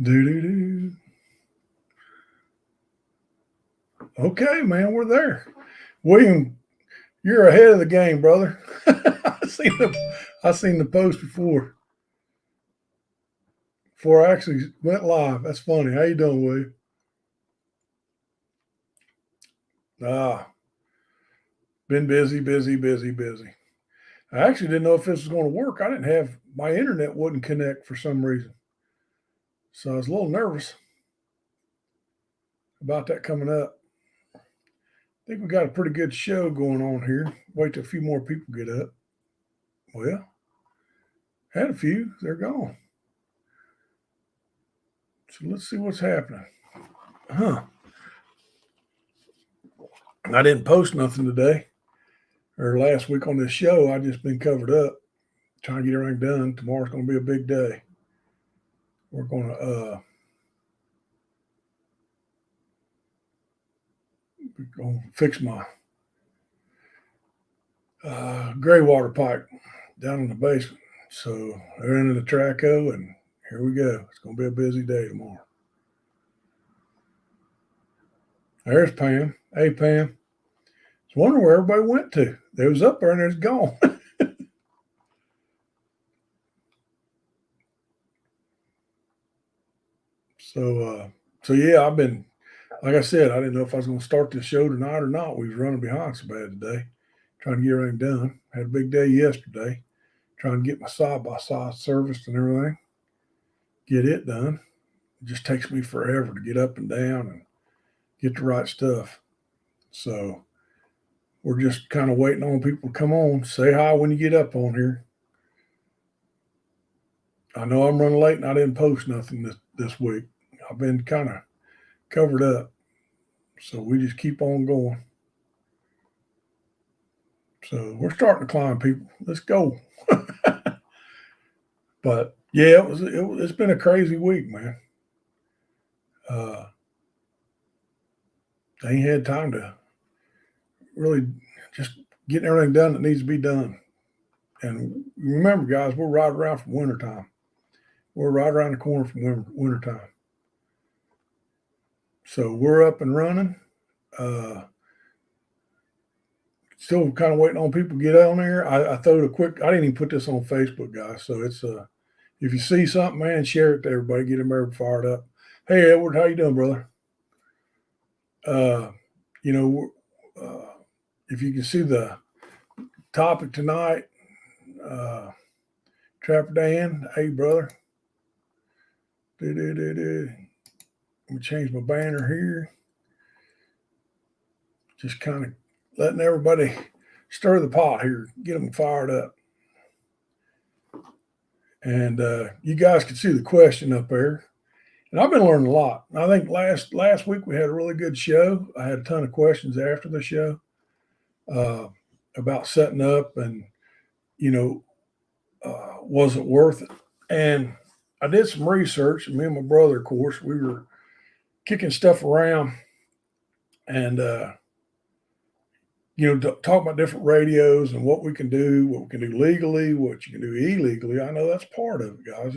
Do do do. Okay, man, we're there. William, you're ahead of the game, brother. I seen the post before I actually went live. That's funny. How you doing, William? Ah, been busy, busy, busy, busy. I actually didn't know if this was going to work. I didn't have my internet wouldn't connect for some reason, so I was a little nervous about that coming up. I think we got a pretty good show going on here. Wait till a few more people get up. Well, had a few. They're gone. So let's see what's happening. Huh. I didn't post nothing today or last week on this show. I just been covered up trying to get everything done. Tomorrow's going to be a big day. We're going to fix my gray water pipe down in the basement. So they're into the traco, and here we go. It's going to be a busy day tomorrow. There's Pam. Hey, Pam. I was wondering where everybody went to. They was up there and it's gone. so, so yeah, I've been, like I said, I didn't know if I was going to start this show tonight or not. We was running behind so bad today, trying to get everything done. Had a big day yesterday, trying to get my side by side serviced and everything, get it done. It just takes me forever to get up and down and get the right stuff. So we're just kind of waiting on people to come on. Say hi when you get up on here. I know I'm running late and I didn't post nothing this week. I've been kind of covered up. So we just keep on going. So we're starting to climb, people. Let's go. But yeah, it's been a crazy week, man. Uh, I ain't had time to really just getting everything done that needs to be done. And remember, guys, we're right around from wintertime. We're right around the corner from wintertime. So we're up and running. Uh, Still kind of waiting on people to get on there. I threw a quick. I didn't even put this on Facebook, guys. So it's if you see something, man, share it to everybody. Get them everybody fired up. Hey, Edward, how you doing, brother? Uh, you know, if you can see the topic tonight, uh, Trapper Dan, hey, brother. Let me change my banner here. Just kind of letting everybody stir the pot here, get them fired up. And you guys can see the question up there. And I've been learning a lot. I think last week we had a really good show. I had a ton of questions after the show uh, about setting up and, you know, was it worth it? And I did some research. And me and my brother, of course, we were kicking stuff around and, talk about different radios and what we can do, what we can do legally, what you can do illegally. I know that's part of it, guys.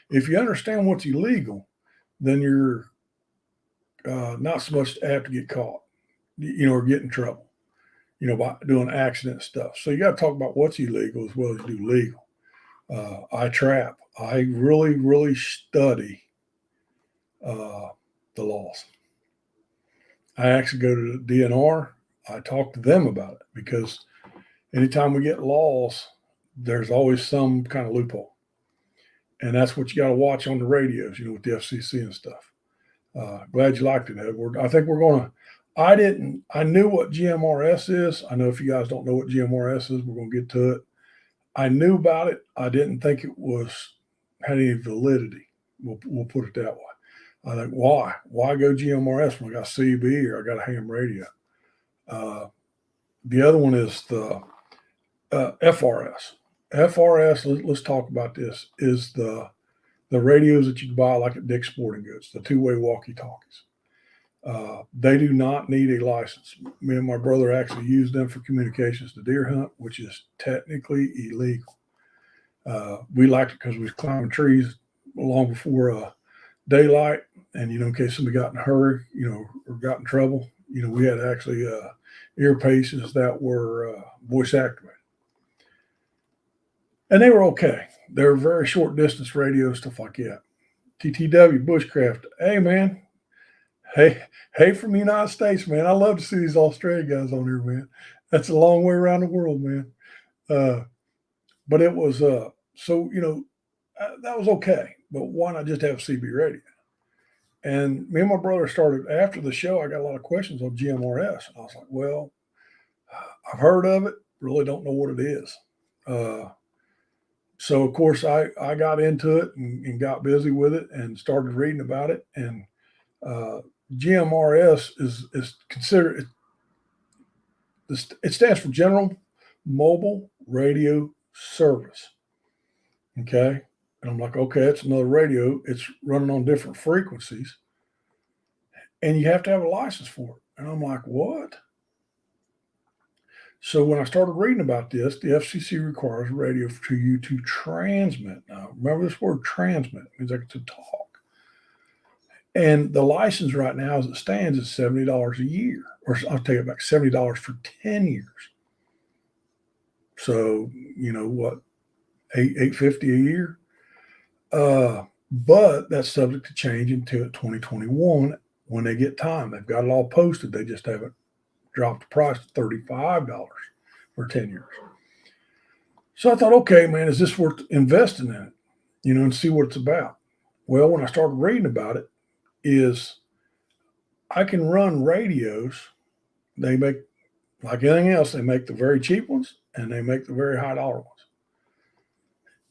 If you understand what's illegal, then you're not so much apt to get caught, or get in trouble, by doing accident stuff. So you got to talk about what's illegal as well as do legal. I trap. I really, really study the laws. I actually go to the DNR. I talk to them about it because anytime we get laws, there's always some kind of loophole. And that's what you got to watch on the radios, with the FCC and stuff. Glad you liked it, Edward. I think we're going to. I knew what GMRS is. I know if you guys don't know what GMRS is, we're going to get to it. I knew about it. I didn't think it had any validity. We'll put it that way. I think, why? Why go GMRS when I got CB or I got a ham radio? The other one is the FRS. FRS, let's talk about this, is the radios that you can buy like at Dick's Sporting Goods, the two-way walkie-talkies. They do not need a license. Me and my brother actually used them for communications to deer hunt, which is technically illegal. We liked it because we was climbing trees long before daylight, and in case somebody got in a hurry, or got in trouble, we had actually earpieces that were voice activated, and they were okay. They were very short distance radio, stuff like that. TTW Bushcraft, hey man, hey from the United States, man. I love to see these Australian guys on here, man. That's a long way around the world, man. But it was so that was okay. But why not just have CB radio? And me and my brother started after the show. I got a lot of questions on GMRS. I was like, well, I've heard of it, really don't know what it is. So of course I got into it and got busy with it and started reading about it. And GMRS is considered, it stands for General Mobile Radio Service. Okay. And I'm like, okay, it's another radio. It's running on different frequencies. And you have to have a license for it. And I'm like, what? So when I started reading about this, the FCC requires radio for you to transmit. Now, remember this word transmit. It means like to talk. And the license right now, as it stands, is $70 a year. Or I'll take it back, $70 for 10 years. So, what, $850 a year? But that's subject to change until 2021 when they get time. They've got it all posted. They just haven't dropped the price to $35 for 10 years. So I thought, okay, man, is this worth investing in it? And see what it's about. Well, when I started reading about it, is I can run radios. They make, like anything else, they make the very cheap ones and they make the very high dollar ones.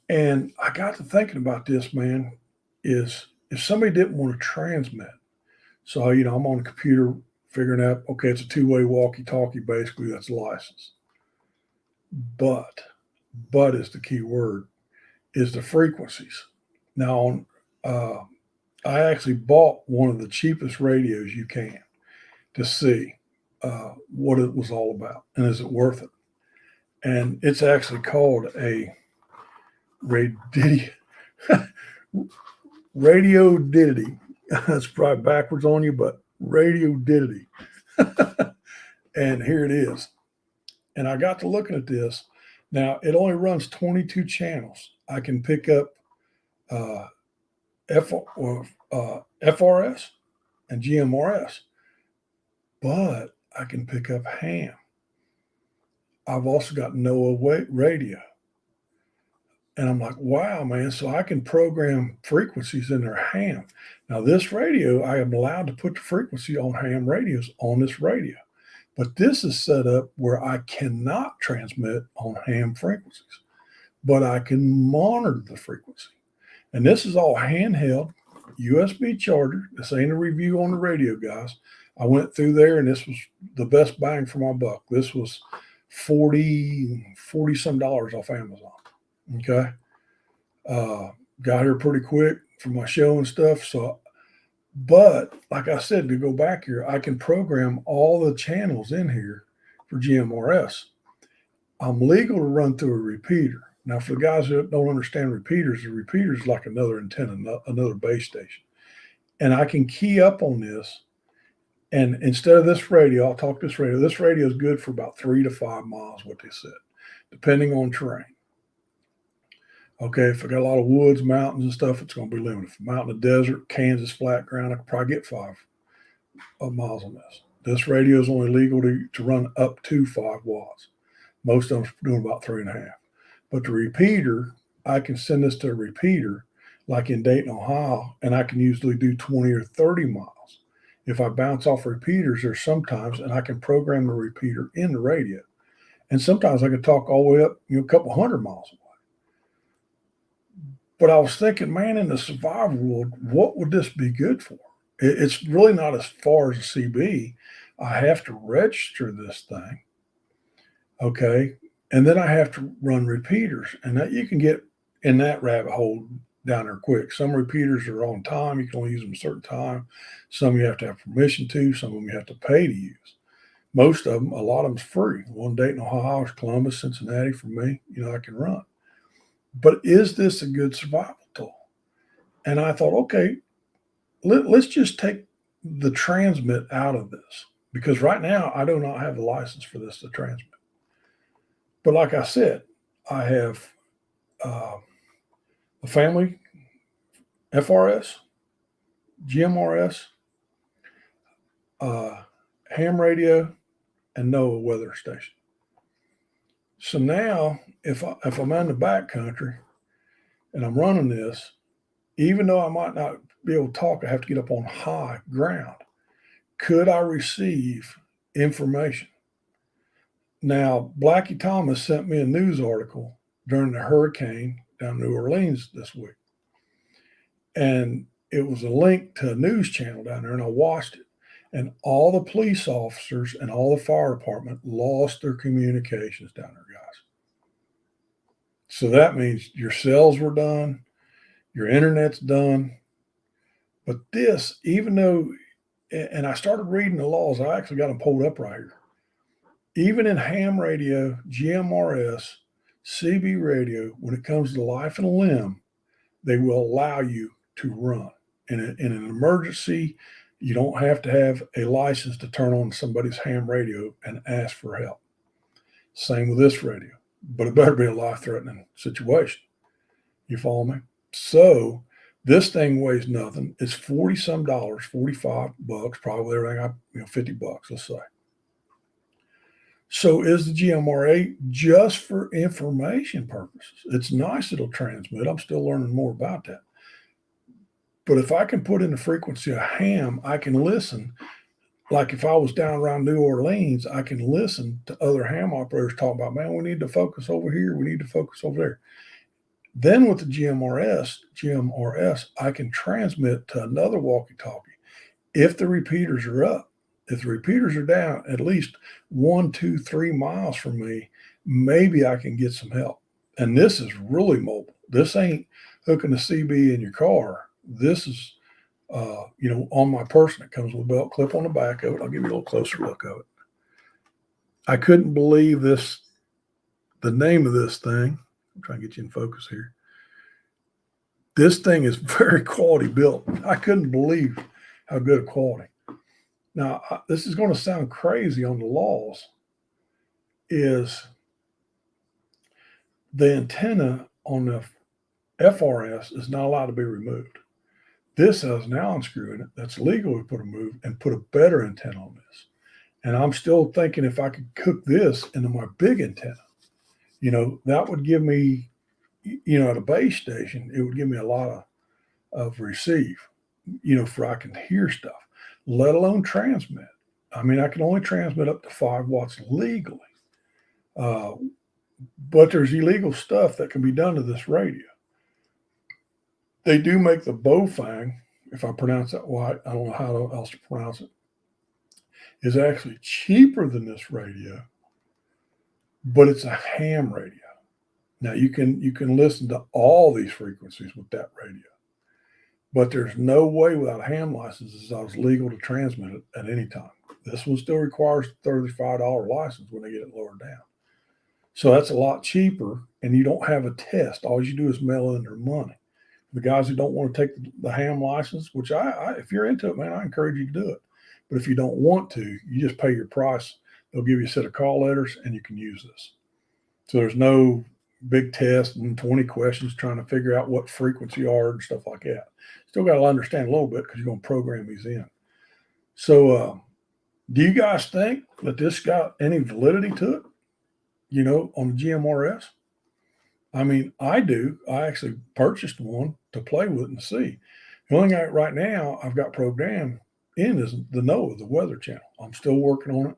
And I got to thinking about this, man, is if somebody didn't want to transmit, so, I'm on the computer figuring out, okay, it's a two-way walkie-talkie, basically, that's a license. But is the key word, is the frequencies. Now, I actually bought one of the cheapest radios you can to see what it was all about and is it worth it. And it's actually called a Radio-diddy. That's probably backwards on you, but Radio-diddy. And here it is. And I got to looking at this. Now, it only runs 22 channels. I can pick up FRS and GMRS, but I can pick up ham. I've also got NOAA radio. And I'm like, wow, man. So I can program frequencies in their ham. Now, this radio, I am allowed to put the frequency on ham radios on this radio. But this is set up where I cannot transmit on ham frequencies, but I can monitor the frequency. And this is all handheld, USB charger. This ain't a review on the radio, guys. I went through there and this was the best bang for my buck. This was $40 some off Amazon. Okay. Got here pretty quick for my show and stuff. So, but like I said, to go back here, I can program all the channels in here for GMRS. I'm legal to run through a repeater. Now, for the guys that don't understand repeaters, a repeater is like another antenna, another base station. And I can key up on this. And instead of this radio, I'll talk this radio. This radio is good for about 3 to 5 miles, what they said, depending on terrain. Okay, if I got a lot of woods, mountains, and stuff, it's going to be limited. If I'm out in the desert, Kansas, flat ground, I could probably get 5 miles on this. This radio is only legal to run up to 5 watts. Most of them are doing about 3.5. But the repeater, I can send this to a repeater, like in Dayton, Ohio, and I can usually do 20 or 30 miles. If I bounce off repeaters, there's sometimes, and I can program the repeater in the radio. And sometimes I can talk all the way up, a couple hundred miles away. But I was thinking, man, in the survival world, what would this be good for? It's really not as far as a CB. I have to register this thing. Okay. And then I have to run repeaters. And that you can get in that rabbit hole down there quick. Some repeaters are on time. You can only use them a certain time. Some you have to have permission to. Some of them you have to pay to use. Most of them, a lot of them's free. One Dayton, Ohio, Columbus, Cincinnati for me, I can run. But is this a good survival tool? And I thought, okay, let's just take the transmit out of this, because right now I do not have a license for this to transmit. But like I said, I have a family FRS, GMRS, ham radio, and NOAA weather station. So now, if I'm in the back country and I'm running this, even though I might not be able to talk, I have to get up on high ground. Could I receive information? Now, Blackie Thomas sent me a news article during the hurricane down New Orleans this week. And it was a link to a news channel down there, and I watched it. And all the police officers and all the fire department lost their communications down there, guys. So that means your cells were done, your internet's done. But this, even though, and I started reading the laws, I actually got them pulled up right here. Even in ham radio, GMRS, CB radio, when it comes to life and limb, they will allow you to run. In an emergency, you don't have to have a license to turn on somebody's ham radio and ask for help. Same with this radio, but it better be a life-threatening situation. You follow me? So this thing weighs nothing. It's $40-some, $45, probably everything, $50, let's say. So is the GMRA just for information purposes? It's nice it'll transmit. I'm still learning more about that. But if I can put in the frequency of ham, I can listen. Like if I was down around New Orleans, I can listen to other ham operators talk about, man, we need to focus over here. We need to focus over there. Then with the GMRS, I can transmit to another walkie-talkie if the repeaters are up. If the repeaters are down at least 1, 2, 3 miles from me, maybe I can get some help. And this is really mobile. This ain't hooking the CB in your car. This is, on my person. It comes with a belt clip on the back of it. I'll give you a little closer look of it. I couldn't believe this, the name of this thing. I'm trying to get you in focus here. This thing is very quality built. I couldn't believe how good a quality. Now, this is going to sound crazy on the laws, is the antenna on the FRS is not allowed to be removed. This has an Allen screw in it that's legal to put a better antenna on this. And I'm still thinking if I could cook this into my big antenna, that would give me, at a base station, it would give me a lot of receive, for I can hear stuff, let alone transmit. I mean, I can only transmit up to 5 watts legally. But there's illegal stuff that can be done to this radio. They do make the Bofang, if I pronounce that right, I don't know how else to pronounce it, is actually cheaper than this radio, but it's a ham radio. Now you can listen to all these frequencies with that radio, but there's no way without a ham license I was legal to transmit it at any time. This one still requires a $35 license when they get it lowered down. So that's a lot cheaper, and you don't have a test. All you do is mail in their money. The guys who don't want to take the ham license, which if you're into it, man, I encourage you to do it. But if you don't want to, you just pay your price. They'll give you a set of call letters, and you can use this. So there's no big test and 20 questions trying to figure out what frequency you are and stuff like that. Still got to understand a little bit because you're going to program these in. So do you guys think that this got any validity to it, on the GMRS? I mean, I do. I actually purchased one to play with and see. The only thing right now I've got programmed in is the NOAA, the Weather Channel. I'm still working on it.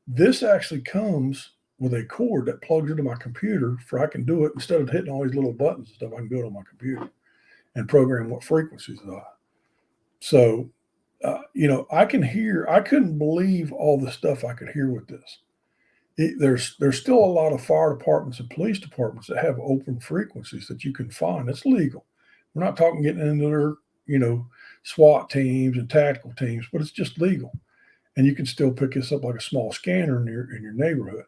This actually comes with a cord that plugs into my computer for I can do it instead of hitting all these little buttons and stuff. I can do it on my computer and program what frequencies they are. So, I can hear. I couldn't believe all the stuff I could hear with this. There's still a lot of fire departments and police departments that have open frequencies that you can find. It's legal. We're not talking getting into their, SWAT teams and tactical teams, but it's just legal. And you can still pick this up like a small scanner in your neighborhood,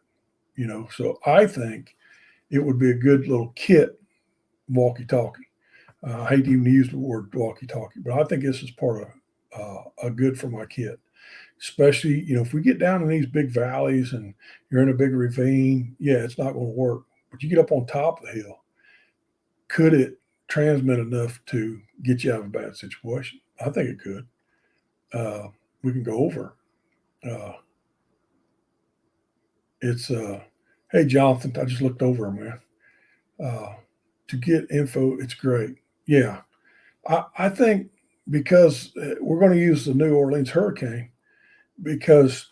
So I think it would be a good little kit walkie-talkie. I hate to even use the word walkie-talkie, but I think this is part of a good for my kid. Especially, if we get down in these big valleys and you're in a big ravine, yeah, it's not going to work. But you get up on top of the hill, could it transmit enough to get you out of a bad situation? I think it could. We can go over. Uh, it's hey Jonathan, I just looked over, man. To get info, it's great. Yeah, I think because we're going to use the New Orleans hurricane, because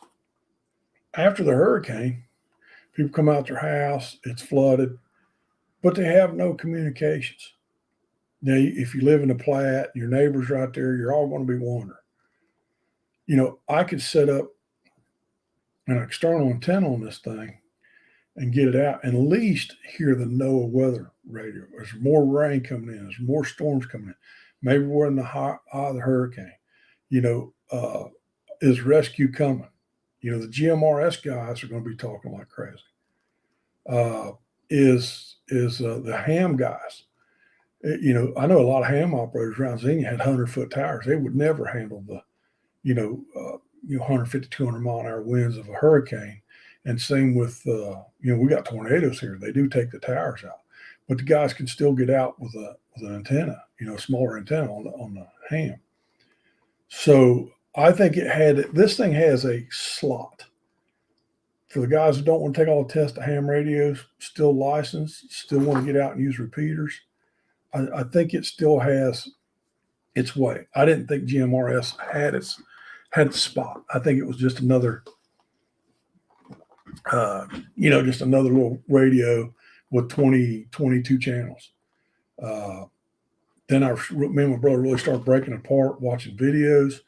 after the hurricane, people come out their house, it's flooded, but they have no communications. Now, if you live in the Platte, your neighbors right there, you're all going to be wondering. I could set up an external antenna on this thing and get it out and at least hear the NOAA weather radio. There's more rain coming in. There's more storms coming in. Maybe we're in the eye of the hurricane. Is rescue coming? The GMRS guys are going to be talking like crazy. Is the ham guys? I know a lot of ham operators around Xenia had 100-foot towers. They would never handle the, 150, 200 mile an hour winds of a hurricane. And same with, we got tornadoes here. They do take the towers out, but the guys can still get out with an antenna, a smaller antenna on the ham. So I think this thing has a slot for the guys who don't want to take all the tests of ham radios, still licensed, still want to get out and use repeaters. I think it still has its way. I didn't think GMRS had its spot. I think it was just another, just another little radio with 22 channels. Then me and my brother really started breaking apart, watching videos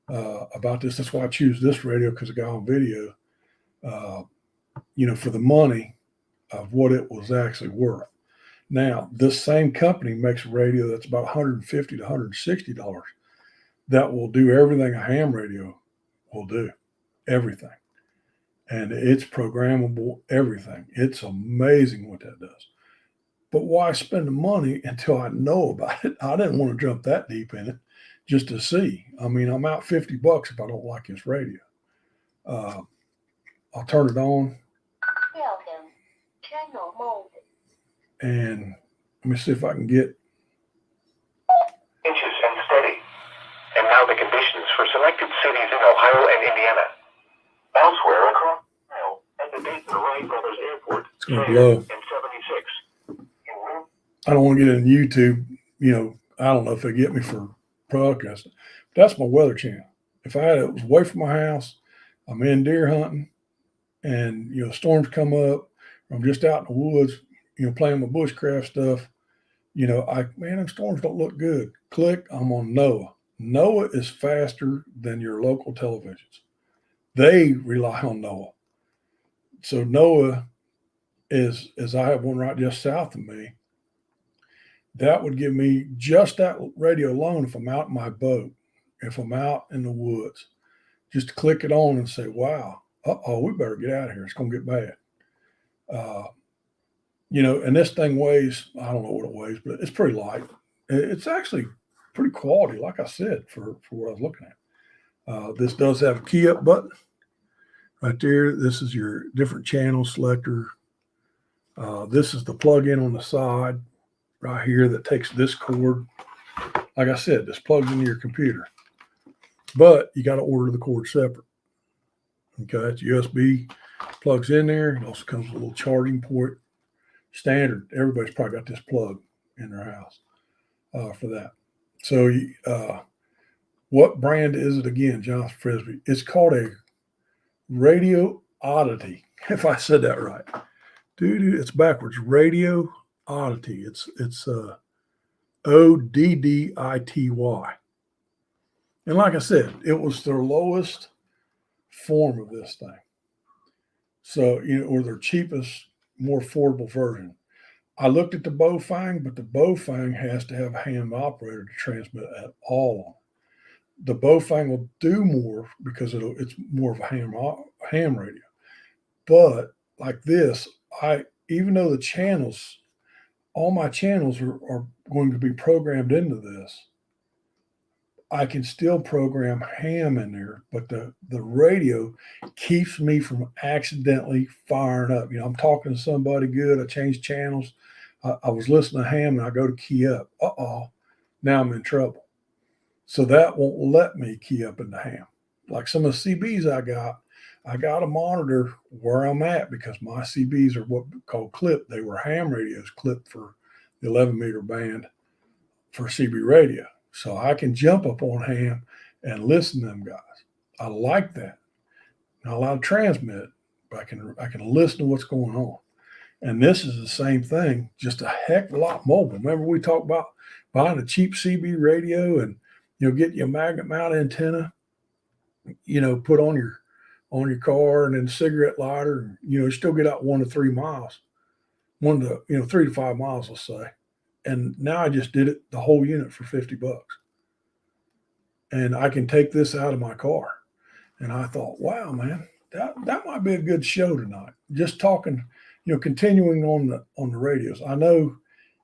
about this. That's why I choose this radio, because the guy on video, for the money of what it was actually worth. Now, this same company makes a radio that's about $150 to $160 that will do everything a ham radio will do, everything. And it's programmable, everything. It's amazing what that does. But why spend the money until I know about it? I didn't want to jump that deep in it just to see. I mean, I'm out $50 if I don't like this radio. I'll turn it on. Welcome. Channel mode. And let me see if I can get inches and steady. And now the conditions for selected cities in Ohio and Indiana. Elsewhere across Ohio, at the Dayton Wright Brothers Airport, it's going to blow. And 76. I don't want to get in YouTube. I don't know if they get me for broadcasting. That's my weather channel. If it was away from my house, I'm in deer hunting, and storms come up, or I'm just out in the woods, playing my bushcraft stuff. Them storms don't look good. Click, I'm on NOAA. NOAA is faster than your local televisions. They rely on NOAA. So NOAA is I have one right just south of me. That would give me just that radio alone if I'm out in my boat, if I'm out in the woods, just to click it on and say, wow, we better get out of here. It's going to get bad. And this thing weighs, I don't know what it weighs, but it's pretty light. It's actually pretty quality, like I said, for what I was looking at. This does have a key up button right there. This is your different channel selector. This is the plug-in on the side right here that takes this cord. Like I said, this plugs into your computer, but you got to order the cord separate. Okay, that's USB, plugs in there. It also comes with a little charging port. Standard. Everybody's probably got this plug in their house for that. So what brand is it again, Jonathan Frisbee? It's called a Radio Oddity, if I said that right. Dude, it's backwards. Radio Oddity. It's ODDITY. And like I said, it was their lowest form of this thing. So, or their cheapest, more affordable version. I looked at the Bofang, but the Bofang has to have a ham operator to transmit at all. The Bofang will do more because it's more of a ham radio. But like this, even though the channels all my channels are going to be programmed into this. I can still program ham in there, but the radio keeps me from accidentally firing up. I'm talking to somebody good. I change channels. I was listening to ham and I go to key up. Now I'm in trouble. So that won't let me key up into ham. Like some of the CBs I got to monitor where I'm at because my CBs are what we call clipped. They were ham radios clipped for the 11 meter band for CB radio. So I can jump up on ham and listen to them guys. I like that. Not allowed to transmit, but I can listen to what's going on. And this is the same thing, just a heck of a lot mobile. Remember we talked about buying a cheap CB radio and get you a magnet mount antenna, put on your car and then a cigarette lighter, and you still get out 1 to 3 miles, 3 to 5 miles, let's say. And now I just did it the whole unit for $50. And I can take this out of my car. And I thought, wow, man, that might be a good show tonight. Just talking, continuing on the radios. I know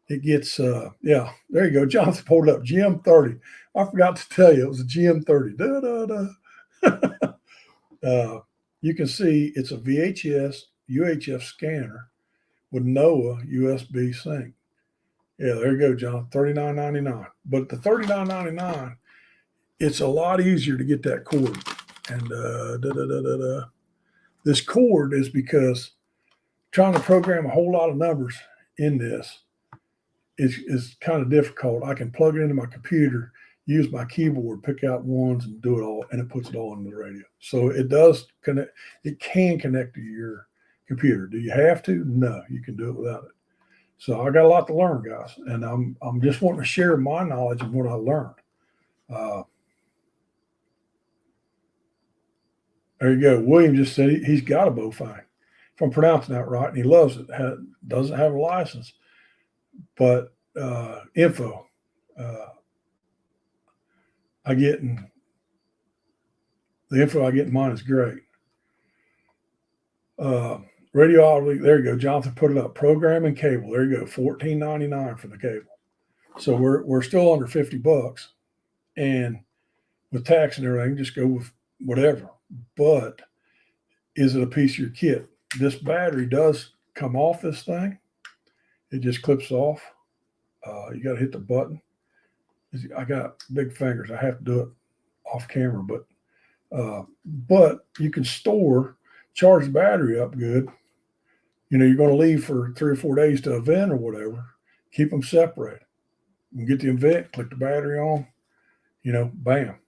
it gets there you go. Jonathan pulled up GM30. I forgot to tell you it was a GM30. You can see it's a VHS UHF scanner with NOAA USB sync. Yeah, there you go, John. $39.99. But the $39.99, it's a lot easier to get that cord. And this cord is because trying to program a whole lot of numbers in this is kind of difficult. I can plug it into my computer, use my keyboard, pick out ones and do it all, and it puts it all into the radio. So it does connect. It can connect to your computer. Do you have to? No, you can do it without it. So I got a lot to learn, guys, and I'm just wanting to share my knowledge and what I learned. There you go. William just said he's got a Bowfang, if I'm pronouncing that right, and he loves it. Doesn't have a license, but info I get in the info I get in mine is great. Radio audio, there you go. Jonathan put it up. Program and cable. There you go. $14.99 for the cable. So we're still under $50, and with tax and everything, just go with whatever. But is it a piece of your kit? This battery does come off this thing. It just clips off. You got to hit the button. I got big fingers. I have to do it off camera, but you can charge the battery up good. You're going to leave for 3 or 4 days to event or whatever. Keep them separated. You get the event, click the battery on, bam.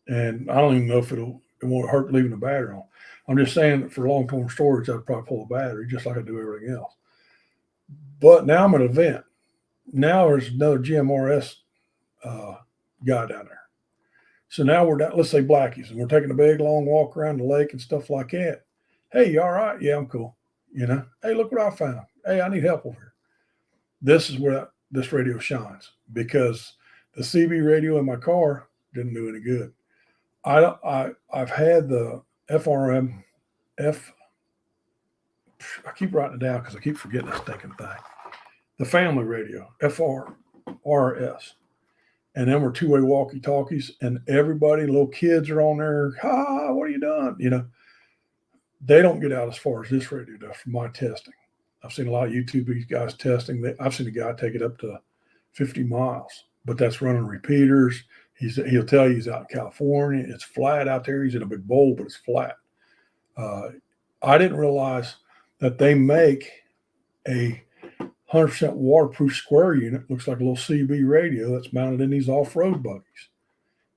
And I don't even know if it won't hurt leaving the battery on. I'm just saying that for long-term storage, I'd probably pull the battery just like I do everything else. But now I'm at an event. Now there's another GMRS guy down there. So now we're down, let's say Blackie's, and we're taking a big long walk around the lake and stuff like that. Hey, you all right? Yeah, I'm cool. Hey, look what I found. Hey, I need help over here. This is where this radio shines, because the CB radio in my car didn't do any good. I've had the I keep writing it down because I keep forgetting this stinking thing. The family radio, FRRS. And then we're two-way walkie-talkies, and everybody, little kids are on there. What are you doing? They don't get out as far as this radio does from my testing. I've seen a lot of YouTube guys testing. I've seen a guy take it up to 50 miles, but that's running repeaters. He'll tell you he's out in California. It's flat out there. He's in a big bowl, but it's flat. I didn't realize that they make a 100% waterproof square unit. Looks like a little CB radio that's mounted in these off-road buggies.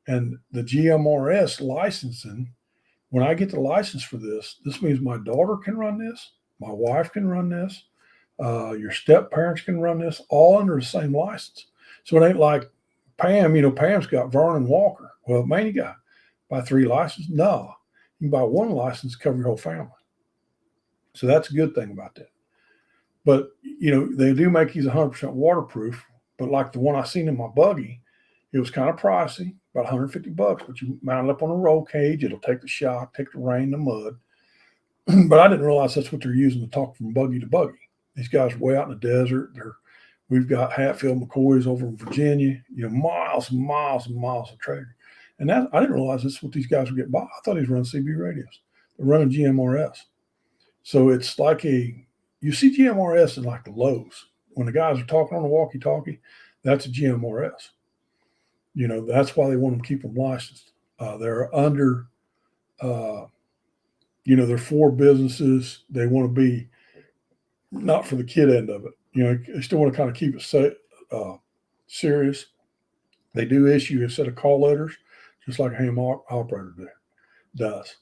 And the GMRS licensing, when I get the license for this means my daughter can run this, my wife can run this, your step-parents can run this, all under the same license. So it ain't like Pam, Pam's got Vernon Walker. Well, man, you got buy 3 licenses? No. You can buy 1 license to cover your whole family. So that's a good thing about that. But, they do make these 100% waterproof. But like the one I seen in my buggy, it was kind of pricey, about $150. But you mount it up on a roll cage. It'll take the shock, take the rain, the mud. But I didn't realize that's what they're using to talk from buggy to buggy. These guys are way out in the desert. We've got Hatfield McCoys over in Virginia, miles and miles and miles of trailer. And that I didn't realize this is what these guys were getting by. I thought he was running CB radios. They're running GMRS. So it's like you see GMRS in like the lows. When the guys are talking on the walkie-talkie, that's a GMRS. That's why they want them to keep them licensed. They're under, they're for businesses. They want to be not for the kid end of it. They still want to kind of keep it serious. They do issue a set of call letters, just like a ham operator does.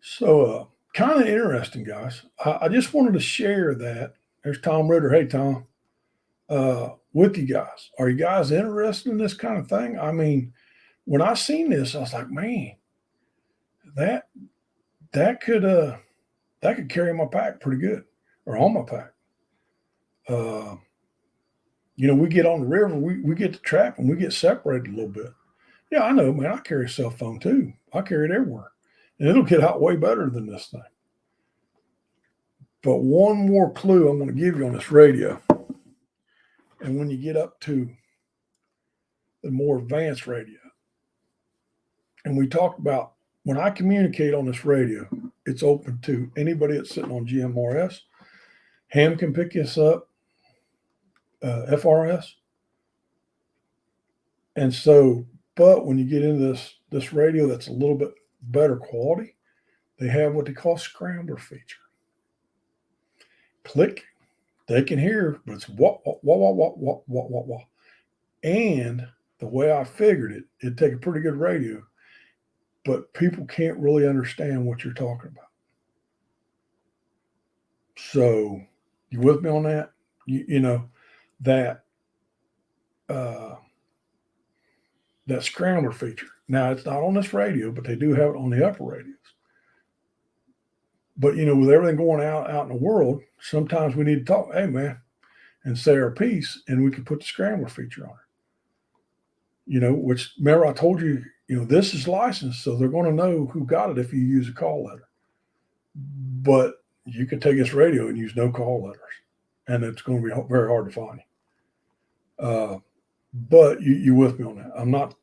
So, kind of interesting, guys. I just wanted to share that. There's Tom Ritter. Hey, Tom. With you guys. Are you guys interested in this kind of thing? I mean, when I seen this, I was like, man, that could carry my pack pretty good, or on my pack. We get on the river, we get to trap and we get separated a little bit. Yeah, I know, man. I carry a cell phone too. I carry it everywhere. And it'll get out way better than this thing. But one more clue I'm going to give you on this radio. And when you get up to the more advanced radio, and we talked about when I communicate on this radio, it's open to anybody that's sitting on GMRS. Ham can pick this up, FRS. And so, but when you get into this radio that's a little bit better quality, they have what they call scrambler feature. Click, they can hear, but it's wah, wah, wah, wah, wah, wah, wah, wah. And the way I figured it, it'd take a pretty good radio, but people can't really understand what you're talking about. So, you with me on that? That scrambler feature. Now, it's not on this radio, but they do have it on the upper radios. But, with everything going out in the world, sometimes we need to talk, hey, man, and say our piece, and we can put the scrambler feature on it. Which, remember, I told you, this is licensed, so they're going to know who got it if you use a call letter. But you can take this radio and use no call letters, and it's going to be very hard to find you. But you with me on that. I'm not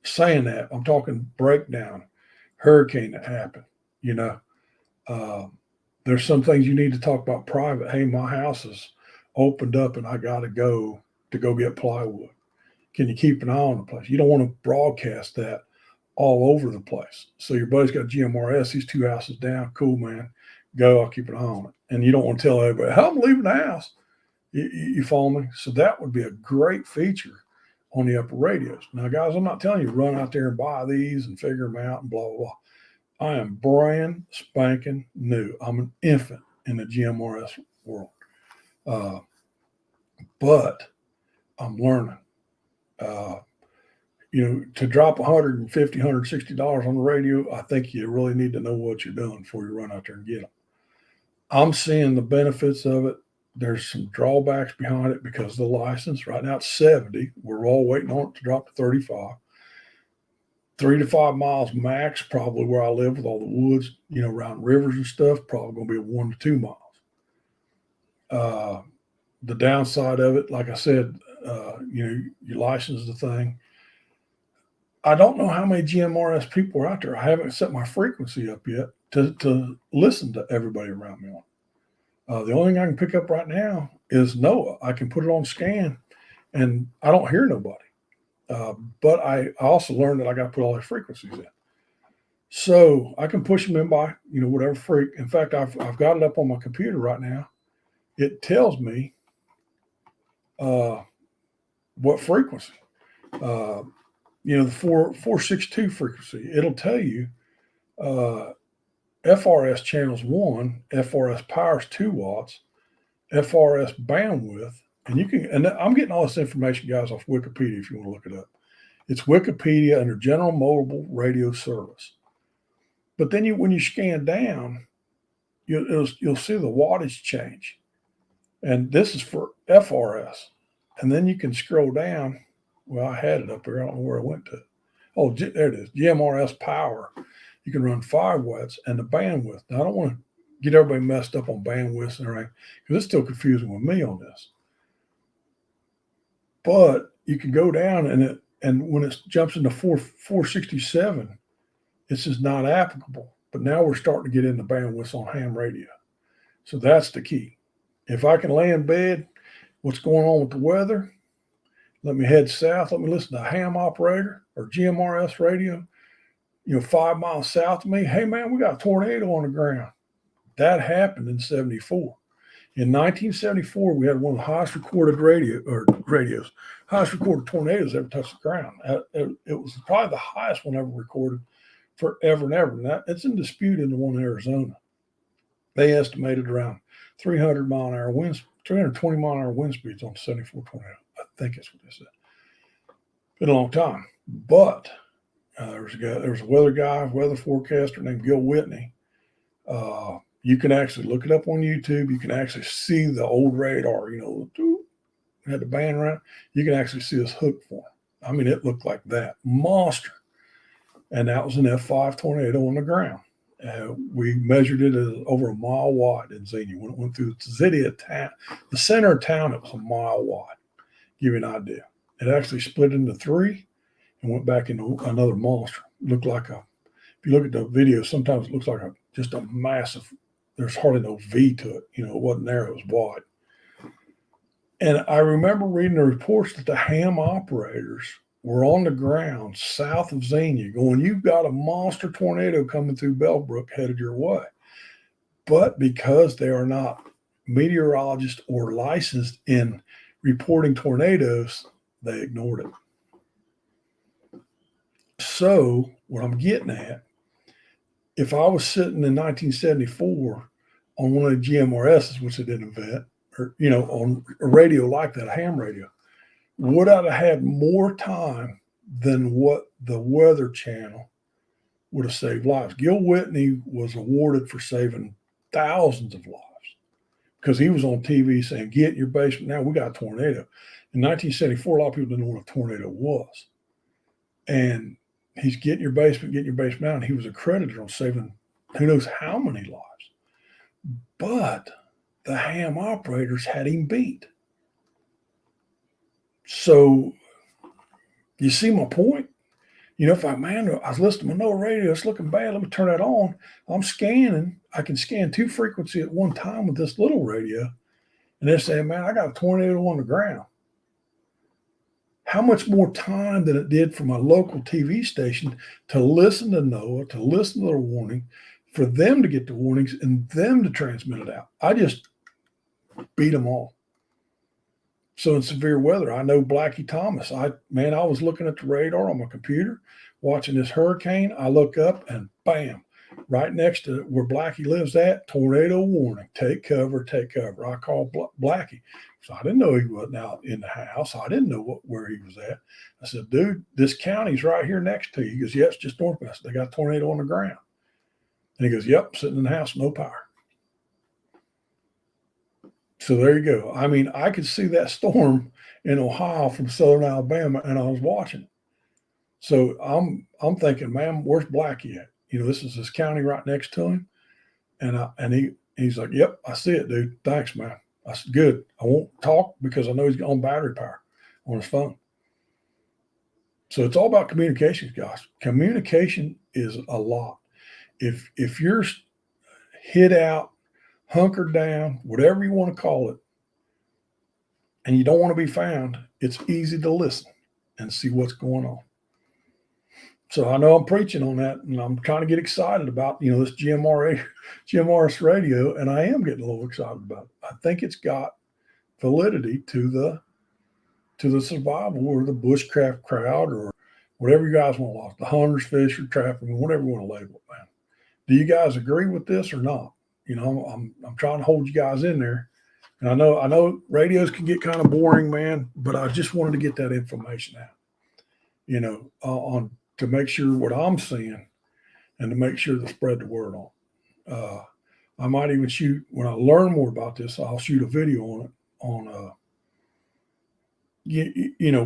saying that. I'm talking breakdown, hurricane that happened, there's some things you need to talk about private. Hey, my house is opened up and I got to go get plywood. Can you keep an eye on the place? You don't want to broadcast that all over the place. So your buddy's got GMRS, he's 2 houses down. Cool, man. Go, I'll keep an eye on it. And you don't want to tell everybody, how I'm leaving the house. You follow me? So that would be a great feature on the upper radios. Now, guys, I'm not telling you run out there and buy these and figure them out and blah, blah, blah. I am brand spanking new. I'm an infant in the GMRS world. But I'm learning. To drop $150, $160 on the radio, I think you really need to know what you're doing before you run out there and get them. I'm seeing the benefits of it. There's some drawbacks behind it because of the license. Right now it's 70. We're all waiting on it to drop to 35. 3 to 5 miles max, probably where I live with all the woods, around rivers and stuff, probably going to be 1 to 2 miles. The downside of it, like I said, you license the thing. I don't know how many GMRS people are out there. I haven't set my frequency up yet to listen to everybody around me on. The only thing I can pick up right now is NOAA. I can put it on scan, and I don't hear nobody. But I also learned that I got to put all their frequencies in. So I can push them in by, whatever freak. In fact, I've got it up on my computer right now. It tells me what frequency. The 462 frequency. It'll tell you FRS channels 1, FRS power is 2 watts, FRS bandwidth. And I'm getting all this information, guys, off Wikipedia if you want to look it up. It's Wikipedia under General Mobile Radio Service. But then when you scan down, you'll see the wattage change. And this is for FRS. And then you can scroll down. Well, I had it up there. I don't know where I went to. Oh, there it is. GMRS power. You can run 5 watts and the bandwidth. Now, I don't want to get everybody messed up on bandwidths and everything because it's still confusing with me on this. but you can go down and when it jumps into 467, it's just not applicable. But now we're starting to get into bandwidths on ham radio. So that's the key. If I can lay in bed, what's going on with the weather? Let me head south. Let me listen to a ham operator or GMRS radio, 5 miles south of me. Hey, man, we got a tornado on the ground. That happened in 74. In 1974, we had one of the highest recorded highest recorded tornadoes ever touched the ground. It was probably the highest one ever recorded forever and ever. And it's in dispute in the one in Arizona. They estimated around 320 mile an hour wind speeds on the 74 tornado. I think that's what they said. Been a long time. But there was a weather forecaster named Gil Whitney. You can actually look it up on YouTube. You can actually see the old radar, had the band around. You can actually see this hook form. I mean, it looked like that. Monster. And that was an F5 tornado on the ground. We measured it as over a mile wide in Xenia. When it went through the center of town, it was a mile wide. Give you an idea. It actually split into three and went back into another monster. Looked like if you look at the video, sometimes it looks like just a massive, there's hardly no V to it. It wasn't there, it was wide. And I remember reading the reports that the ham operators were on the ground south of Xenia going, you've got a monster tornado coming through Bellbrook headed your way. But because they are not meteorologists or licensed in reporting tornadoes, they ignored it. So what I'm getting at, if I was sitting in 1974 on one of the GMRSs, which they didn't invent, or, on a radio like that, a ham radio, would I have had more time than what the Weather Channel would have saved lives? Gil Whitney was awarded for saving thousands of lives because he was on TV saying, get in your basement. Now we got a tornado. In 1974, a lot of people didn't know what a tornado was. And he's get in your basement now. And he was accredited on saving who knows how many lives. But the ham operators had him beat. So you see my point? If I was listening to no radio, it's looking bad. Let me turn that on. I'm scanning. I can scan 2 frequencies at one time with this little radio. And they're saying, man, I got a tornado on the ground. How much more time than it did for my local TV station to listen to NOAA, to listen to their warning, for them to get the warnings and them to transmit it out. I just beat them all. So in severe weather, I know Blackie Thomas. I was looking at the radar on my computer, watching this hurricane. I look up and bam, right next to where Blackie lives at, tornado warning, take cover, take cover. I called Blackie. So I didn't know he wasn't out in the house. I didn't know where he was at. I said, dude, this county's right here next to you. He goes, yeah, it's just northwest. They got a tornado on the ground. And he goes, yep, sitting in the house, no power. So there you go. I mean, I could see that storm in Ohio from southern Alabama, and I was watching it. So I'm thinking, man, where's Blackie at? This is his county right next to him. And he's like, yep, I see it, dude. Thanks, man. I said, good. I won't talk because I know he's on battery power on his phone. So it's all about communications, guys. Communication is a lot. If you're hid out, hunkered down, whatever you want to call it, and you don't want to be found, it's easy to listen and see what's going on. So I know I'm preaching on that, and I'm trying to get excited about, this GMRS radio, and I am getting a little excited about it. I think it's got validity to the survival or the bushcraft crowd or whatever you guys want to call it, the hunters, fishers, trappermen, whatever you want to label it, man. Do you guys agree with this or not? I'm trying to hold you guys in there. And I know radios can get kind of boring, man, but I just wanted to get that information out, to make sure what I'm seeing and to make sure to spread the word on. I might even shoot, when I learn more about this, I'll shoot a video on it, on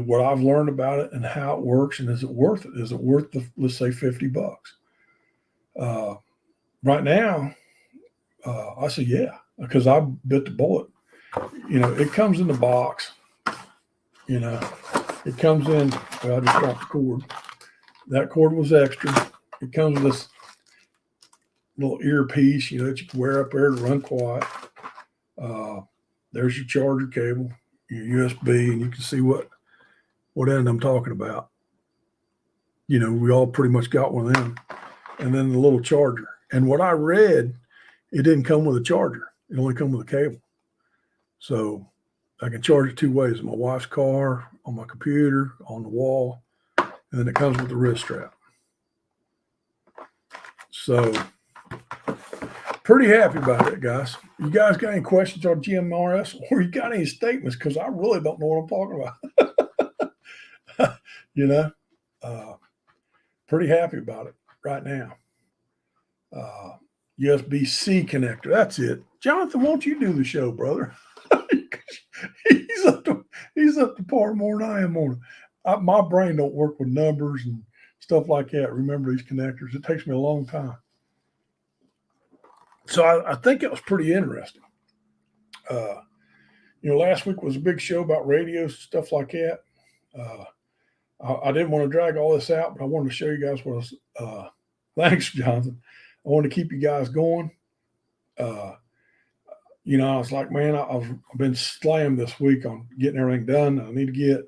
what I've learned about it and how it works. And is it worth it? Is it worth let's say $50? Right now, I say, yeah, because I bit the bullet. It comes in the box. You know, it comes in, well, I just dropped the cord. That cord was extra. It comes with this little earpiece, you know, that you can wear up there to run quiet. There's your charger cable, your USB, and you can see what end I'm talking about. You know, we all pretty much got one of them. And then the little charger. And what I read, it didn't come with a charger. It only come with a cable. So I can charge it two ways: in my wife's car, on my computer, on the wall, and then it comes with the wrist strap. So pretty happy about that, guys. You guys got any questions on GMRS, or you got any statements? Because I really don't know what I'm talking about. You know, pretty happy about it right now. USB-C connector. That's it. Jonathan, won't you do the show, brother? he's up to par more than I am on it. My brain don't work with numbers and stuff like that. Remember these connectors. It takes me a long time. So I think it was pretty interesting. You know, last week was a big show about radios and stuff like that. I didn't want to drag all this out, but I wanted to show you guys what I was. Thanks, Jonathan. I wanted to keep you guys going. You know, I was like, man, I've been slammed this week on getting everything done. I need to get,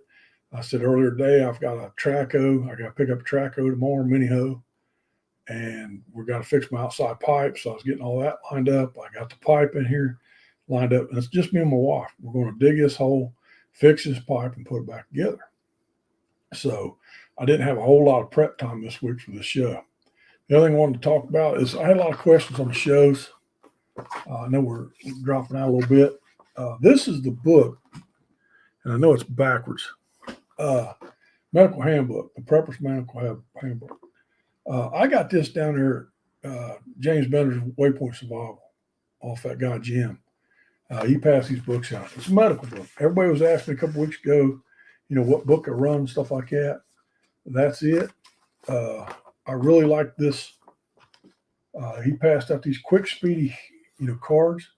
I said earlier today, I've got a Traco. I got to pick up a Traco tomorrow, mini hoe. And we've got to fix my outside pipe. So I was getting all that lined up. I got the pipe in here lined up. And it's just me and my wife. We're going to dig this hole, fix this pipe, and put it back together. So I didn't have a whole lot of prep time this week for the show. The other thing I wanted to talk about is I had a lot of questions on the shows. I know we're dropping out a little bit. This is the book, and I know it's backwards. Medical Handbook, the Prepper's Medical Handbook. I got this down there, James Bender's Waypoint Survival, off that guy Jim. He passed these books out. It's a medical book. Everybody was asking me a couple weeks ago, you know, what book I run, stuff like that. That's it. I really like this. He passed out these quick, speedy, you know, cards,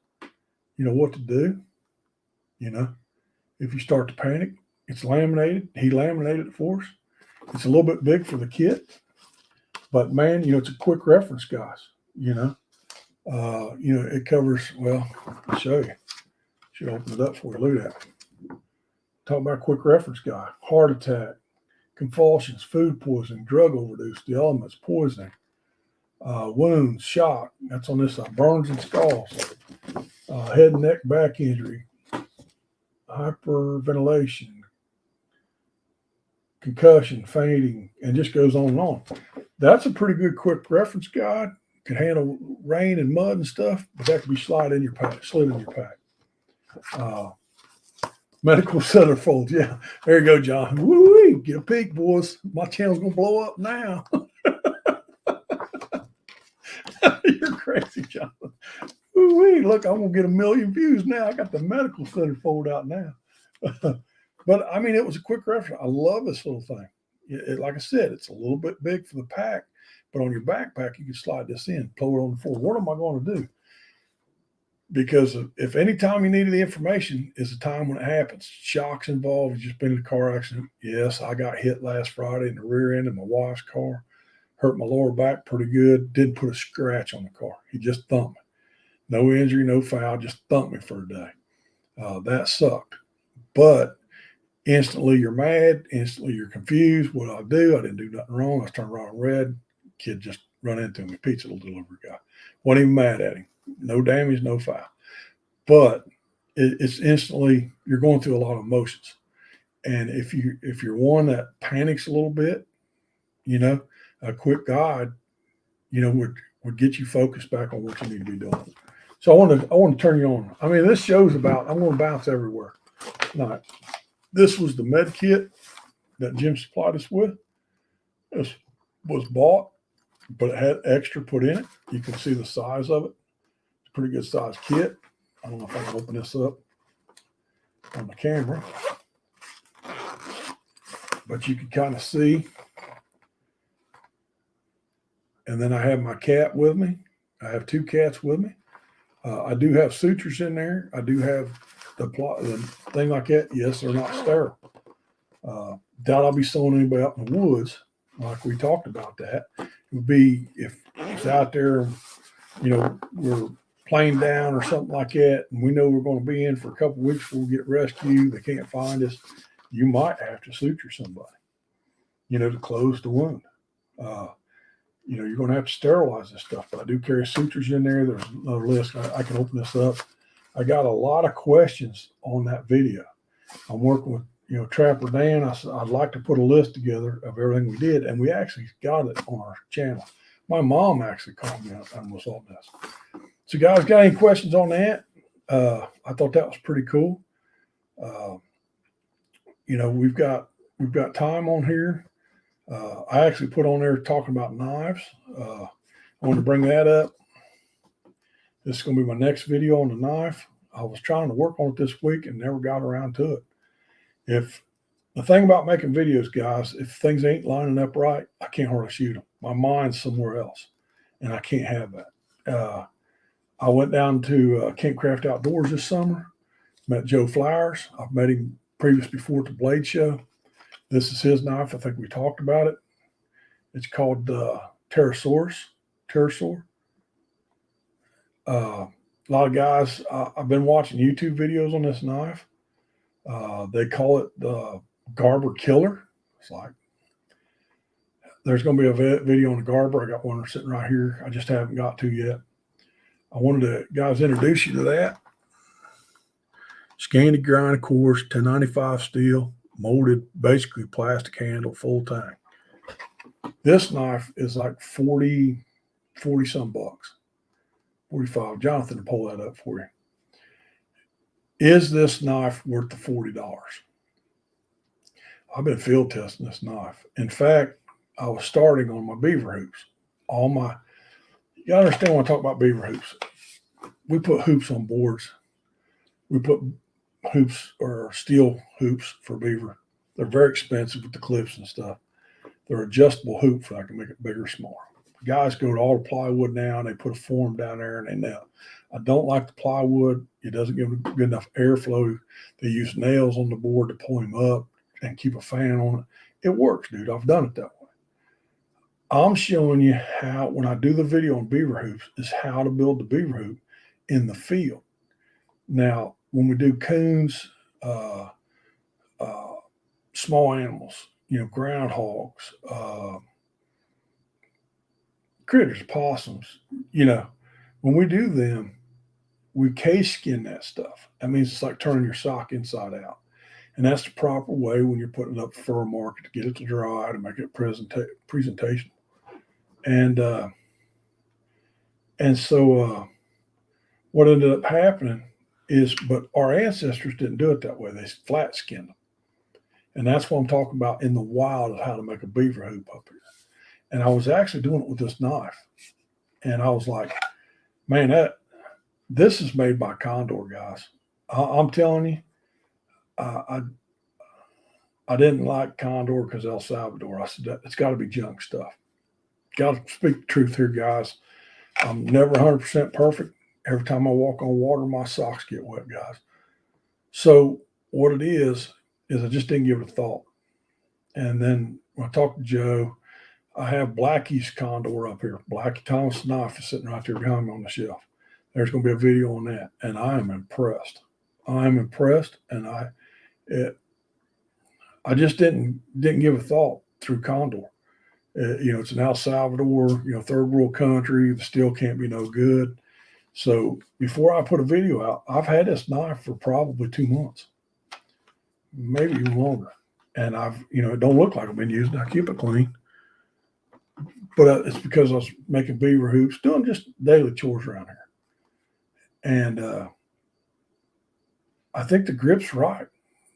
you know, what to do. You know, if you start to panic, it's laminated. He laminated it for us. It's a little bit big for the kit, but man, you know, it's a quick reference, guys. You know, it covers, well, I'll show you. Should open it up for you. Look at that. Talk about quick reference guide. Heart attack, convulsions, food poisoning, drug overdose, the elements, poisoning, wounds, shock. That's on this side. Burns and scalds, head and neck, back injury, hyperventilation, concussion, fainting, and just goes on and on. That's a pretty good quick reference guide. Can handle rain and mud and stuff, but that can be slid in your pack. Medical centerfolds. Yeah, there you go, John. Woo-wee. Get a peek, boys. My channel's gonna blow up now. You're crazy, John. Woo-wee. Look, I'm gonna get 1 million views now. I got the medical centerfold out now. But I mean, it was a quick reference. I love this little thing. Like I said, it's a little bit big for the pack, but on your backpack, you can slide this in, throw it on the floor. What am I going to do? Because if any time you needed the information is the time when it happens. Shock's involved. You've just been in a car accident. Yes, I got hit last Friday in the rear end of my wife's car. Hurt my lower back pretty good. Didn't put a scratch on the car. He just thumped me. No injury, no foul, just thumped me for a day. That sucked. But instantly you're mad. Instantly you're confused. What do I do? I didn't do nothing wrong. I was turning around red. Kid just run into me. Pizza delivery guy. Wasn't even mad at him. No damage, no foul. But it's instantly, you're going through a lot of emotions. And if you're one that panics a little bit, you know, a quick guide, you know, would get you focused back on what you need to be doing. So I want to turn you on. I mean, this show's about, I'm going to bounce everywhere. Now, this was the med kit that Jim supplied us with. This was bought, but it had extra put in it. You can see the size of it. It's a pretty good size kit. I don't know if I can open this up on the camera, but you can kind of see. And then I have my cat with me. I have 2 cats with me. I do have sutures in there. I do have the thing like that. Yes, they're not sterile. Doubt I'll be sewing anybody out in the woods like we talked about that. It would be if it's out there, we're plane down or something like that, and we know we're going to be in for a couple of weeks before we get rescued. They can't find us. You might have to suture somebody, to close the wound. You're going to have to sterilize this stuff, but I do carry sutures in there. There's another list. I can open this up. I got a lot of questions on that video. I'm working with, Trapper Dan. I'd like to put a list together of everything we did, and we actually got it on our channel. My mom actually called me and was on this. So, guys, got any questions on that? I thought that was pretty cool. We've got time on here. I actually put on there talking about knives. I want to bring that up. This is going to be my next video on the knife. I was trying to work on it this week and never got around to it. If the thing about making videos, guys, if things ain't lining up right, I can't hardly shoot them. My mind's somewhere else, and I can't have that. I went down to Camp Craft Outdoors this summer, met Joe Flowers. I've met him before at the Blade Show. This is his knife. I think we talked about it. It's called Pterosaur. A lot of guys, I've been watching YouTube videos on this knife. They call it the Garber Killer. It's like, there's going to be a video on the Garber. I got one sitting right here. I just haven't got to yet. I wanted to, guys, introduce you to that. Scandi grind, of course, 1095 steel, molded, basically plastic handle, full tang. This knife is like 40 some bucks. 45. Jonathan will pull that up for you. Is this knife worth the $40? I've been field testing this knife. In fact, I was starting on my beaver hoops. You gotta understand when I talk about beaver hoops. We put hoops on boards. We put hoops or steel hoops for beaver. They're very expensive with the clips and stuff. They're adjustable hoops. I can make it bigger or smaller. Guys go to all the plywood now and they put a form down there and they nail. I don't like the plywood. It doesn't give good enough airflow. They use nails on the board to pull him up and keep a fan on it. It works, dude. I've done it that way. I'm showing you how, when I do the video on beaver hoops, is how to build the beaver hoop in the field. Now, when we do coons, small animals, groundhogs, critters, possums, when we do them, we case skin that stuff. That means it's like turning your sock inside out. And that's the proper way when you're putting it up for a market, to get it to dry, to make it presentation. And so what ended up happening is, but our ancestors didn't do it that way. They flat skinned them. And that's what I'm talking about in the wild, of how to make a beaver hoop up here. And I was actually doing it with this knife. And I was like, man, this is made by Condor, guys. I'm telling you, I didn't like Condor because El Salvador. I said, it's got to be junk stuff. Got to speak the truth here, guys. I'm never 100% perfect. Every time I walk on water, my socks get wet, guys. So what it is I just didn't give it a thought. And then when I talked to Joe, I have Blackie's Condor up here. Blackie Thomas knife is sitting right there behind me on the shelf. There's going to be a video on that, and I am impressed. And I just didn't give a thought through Condor. It's an El Salvador, third world country. The steel can't be no good. So before I put a video out, I've had this knife for probably 2 months, maybe even longer. And it don't look like I've been using it. I keep it clean. But it's because I was making beaver hoops, doing just daily chores around here. And I think the grip's right.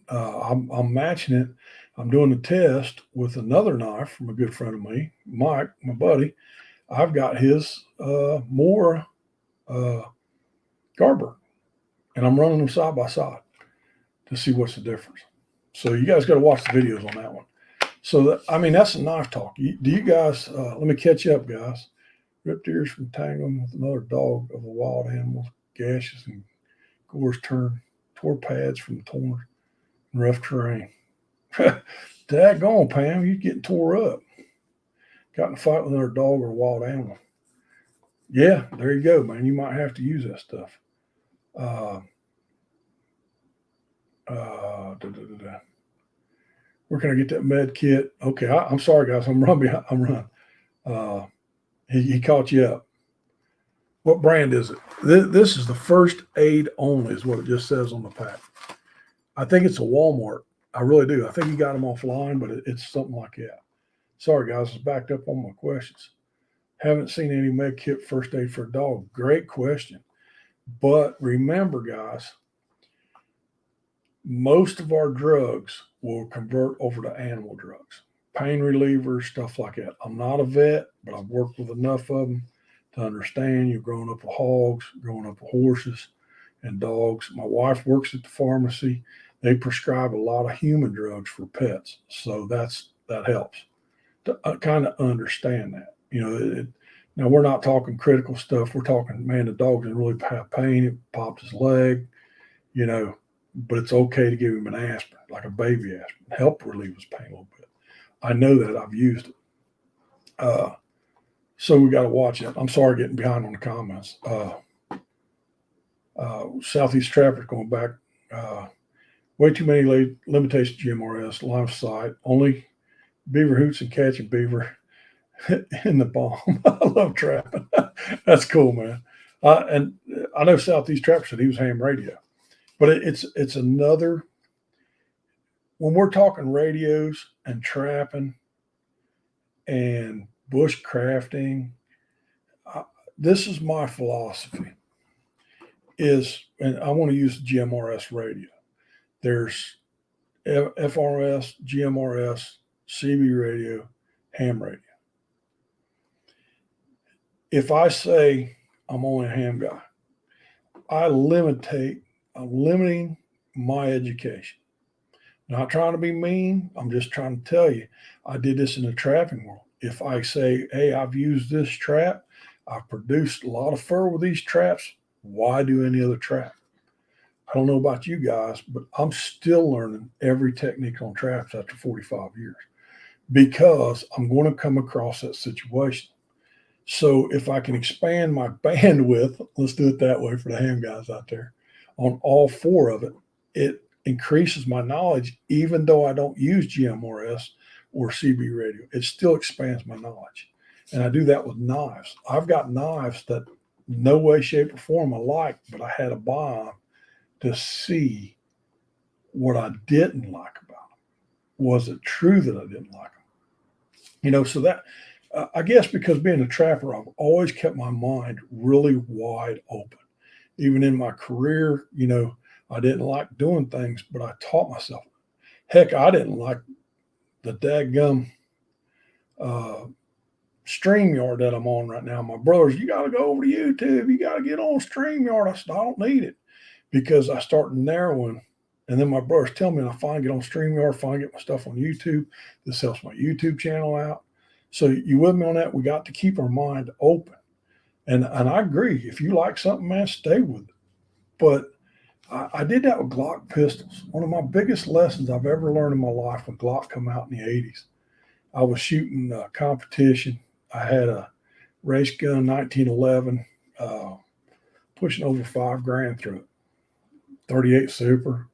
I'm matching it. I'm doing a test with another knife from a good friend of me, Mike, my buddy. I've got his Mora Garber, and I'm running them side by side to see what's the difference. So you guys got to watch the videos on that one. So, that's a knife talk. Do you guys, let me catch up, guys. Ripped ears from tangling with another dog of a wild animal, gashes and gores tore pads from torn and rough terrain. Daggone, Pam, you're getting tore up. Got in a fight with another dog or a wild animal. Yeah, there you go, man. You might have to use that stuff. Where can I get that med kit? Okay, I'm sorry, guys. I'm running. He caught you up. What brand is it? This is the first aid only, is what it just says on the pack. I think it's a Walmart. I really do. I think he got them offline, but it's something like that. Sorry, guys. I was backed up on my questions. Haven't seen any med kit first aid for a dog. Great question. But remember, guys, most of our drugs will convert over to animal drugs, pain relievers, stuff like that. I'm not a vet, but I've worked with enough of them to understand. You've grown up with hogs, growing up with horses and dogs. My wife works at the pharmacy. They prescribe a lot of human drugs for pets. So that helps to kind of understand that. Now, we're not talking critical stuff. We're talking, man, the dog's in really bad pain. It popped his leg, but it's okay to give him an aspirin, like a baby aspirin, help relieve his pain a little bit. I know that. I've used it. So we got to watch it. I'm sorry getting behind on the comments. Southeast Trappers going back. Way too many limitations, GMRS, line of sight, only beaver hoots and catching beaver in the bomb. I love trapping. That's cool, man. And I know Southeast Trappers said he was ham radio. But it's another, when we're talking radios and trapping and bushcrafting, this is my philosophy and I want to use the GMRS radio. There's FRS, GMRS, CB radio, ham radio. If I say I'm only a ham guy, I'm limiting my education. Not trying to be mean. I'm just trying to tell you, I did this in the trapping world. If I say, hey, I've used this trap, I've produced a lot of fur with these traps, why do any other trap? I don't know about you guys, but I'm still learning every technique on traps after 45 years because I'm going to come across that situation. So if I can expand my bandwidth, let's do it that way for the ham guys out there, on all four of it, it increases my knowledge, even though I don't use GMRS or CB radio. It still expands my knowledge. And I do that with knives. I've got knives that no way, shape, or form I like, but I had to buy them to see what I didn't like about them. Was it true that I didn't like them? So that, I guess because being a trapper, I've always kept my mind really wide open. Even in my career, I didn't like doing things, but I taught myself. Heck, I didn't like the daggum StreamYard that I'm on right now. My brothers, you got to go over to YouTube. You got to get on StreamYard. I said, I don't need it because I started narrowing. And then my brothers tell me, and I finally get on StreamYard, finally get my stuff on YouTube. This helps my YouTube channel out. So you with me on that? We got to keep our mind open. And I agree. If you like something, man, stay with it. But I did that with Glock pistols. One of my biggest lessons I've ever learned in my life when Glock come out in the 80s. I was shooting a competition. I had a race gun, 1911, pushing over $5,000 through it. 38 Super,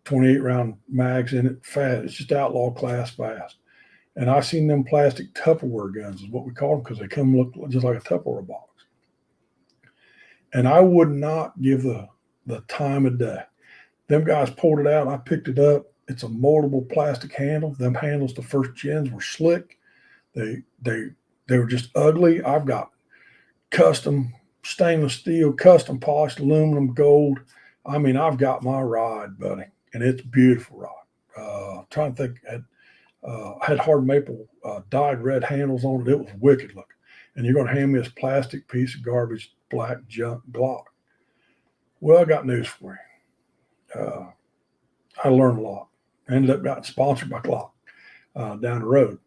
28 round mags in it, fast. It's just outlaw class fast. And I seen them plastic Tupperware guns is what we call them because they come look just like a Tupperware box. And I would not give the time of day. Them guys pulled it out. I picked it up. It's a moldable plastic handle. Them handles, the first gens were slick. They were just ugly. I've got custom stainless steel, custom polished aluminum, gold. I mean, I've got my rod, buddy, and it's a beautiful rod. Trying to think, had hard maple dyed red handles on it. It was wicked looking. And you're going to hand me this plastic piece of garbage, black junk Glock. Well, I got news for you. I learned a lot. I ended up getting sponsored by Glock down the road.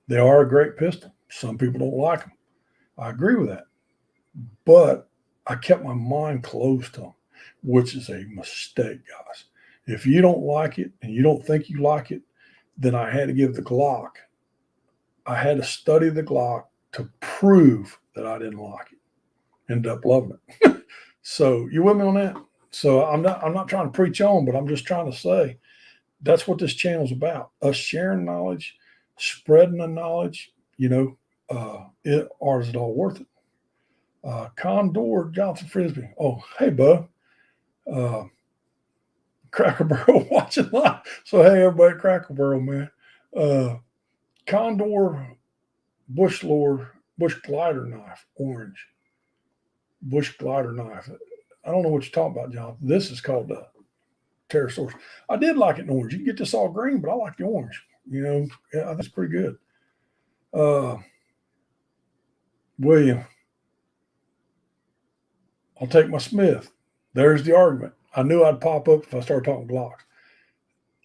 They are a great pistol. Some people don't like them. I agree with that. But I kept my mind closed to them, which is a mistake, guys. If you don't like it and you don't think you like it, then I had to give the Glock. I had to study the Glock to prove that I didn't like it. Ended up loving it. So you with me on that? So I'm not trying to preach on, but I'm just trying to say that's what this channel's about. Us sharing knowledge, spreading the knowledge, or is it all worth it? Condor Johnson Frisbee. Oh, hey, bud. Cracker Barrel watching live. So, hey, everybody, Cracker Barrel, man. Condor Bush glider knife, orange. Bush glider knife. I don't know what you're talking about, John. This is called the Pterosaurus. I did like it in orange. You can get this all green, but I like the orange. Yeah, I think it's pretty good. William, I'll take my Smith. There's the argument. I knew I'd pop up if I started talking Glocks.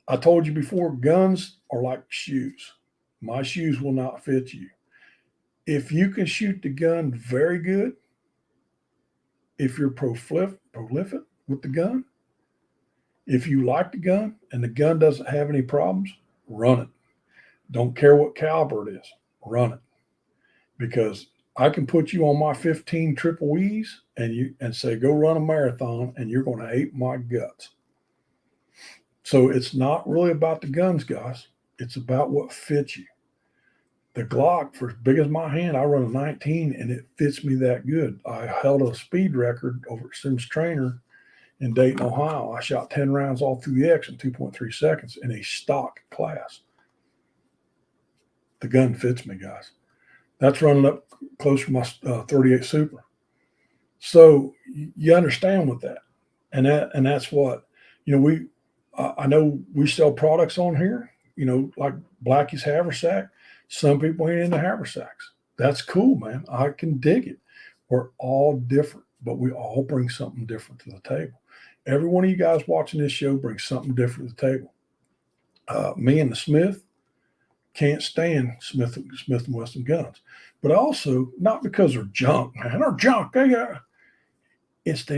I told you before, guns are like shoes. My shoes will not fit you. If you can shoot the gun very good, if you're prolific with the gun, if you like the gun and the gun doesn't have any problems, run it. Don't care what caliber it is, run it. Because I can put you on my 15 triple E's and say, go run a marathon, and you're going to hate my guts. So it's not really about the guns, guys. It's about what fits you. The Glock, for as big as my hand, I run a 19, and it fits me that good. I held a speed record over at Sims Trainer in Dayton, Ohio. I shot 10 rounds all through the X in 2.3 seconds in a stock class. The gun fits me, guys. That's running up close to my 38 Super. So you understand with that. And that's what, I know we sell products on here, like Blackie's Haversack. Some people ain't into haversacks. That's cool, man. I can dig it. We're all different, but we all bring something different to the table. Every one of you guys watching this show brings something different to the table. Me and the Smith can't stand Smith & Wesson guns, but also not because they're junk, man. They're junk. They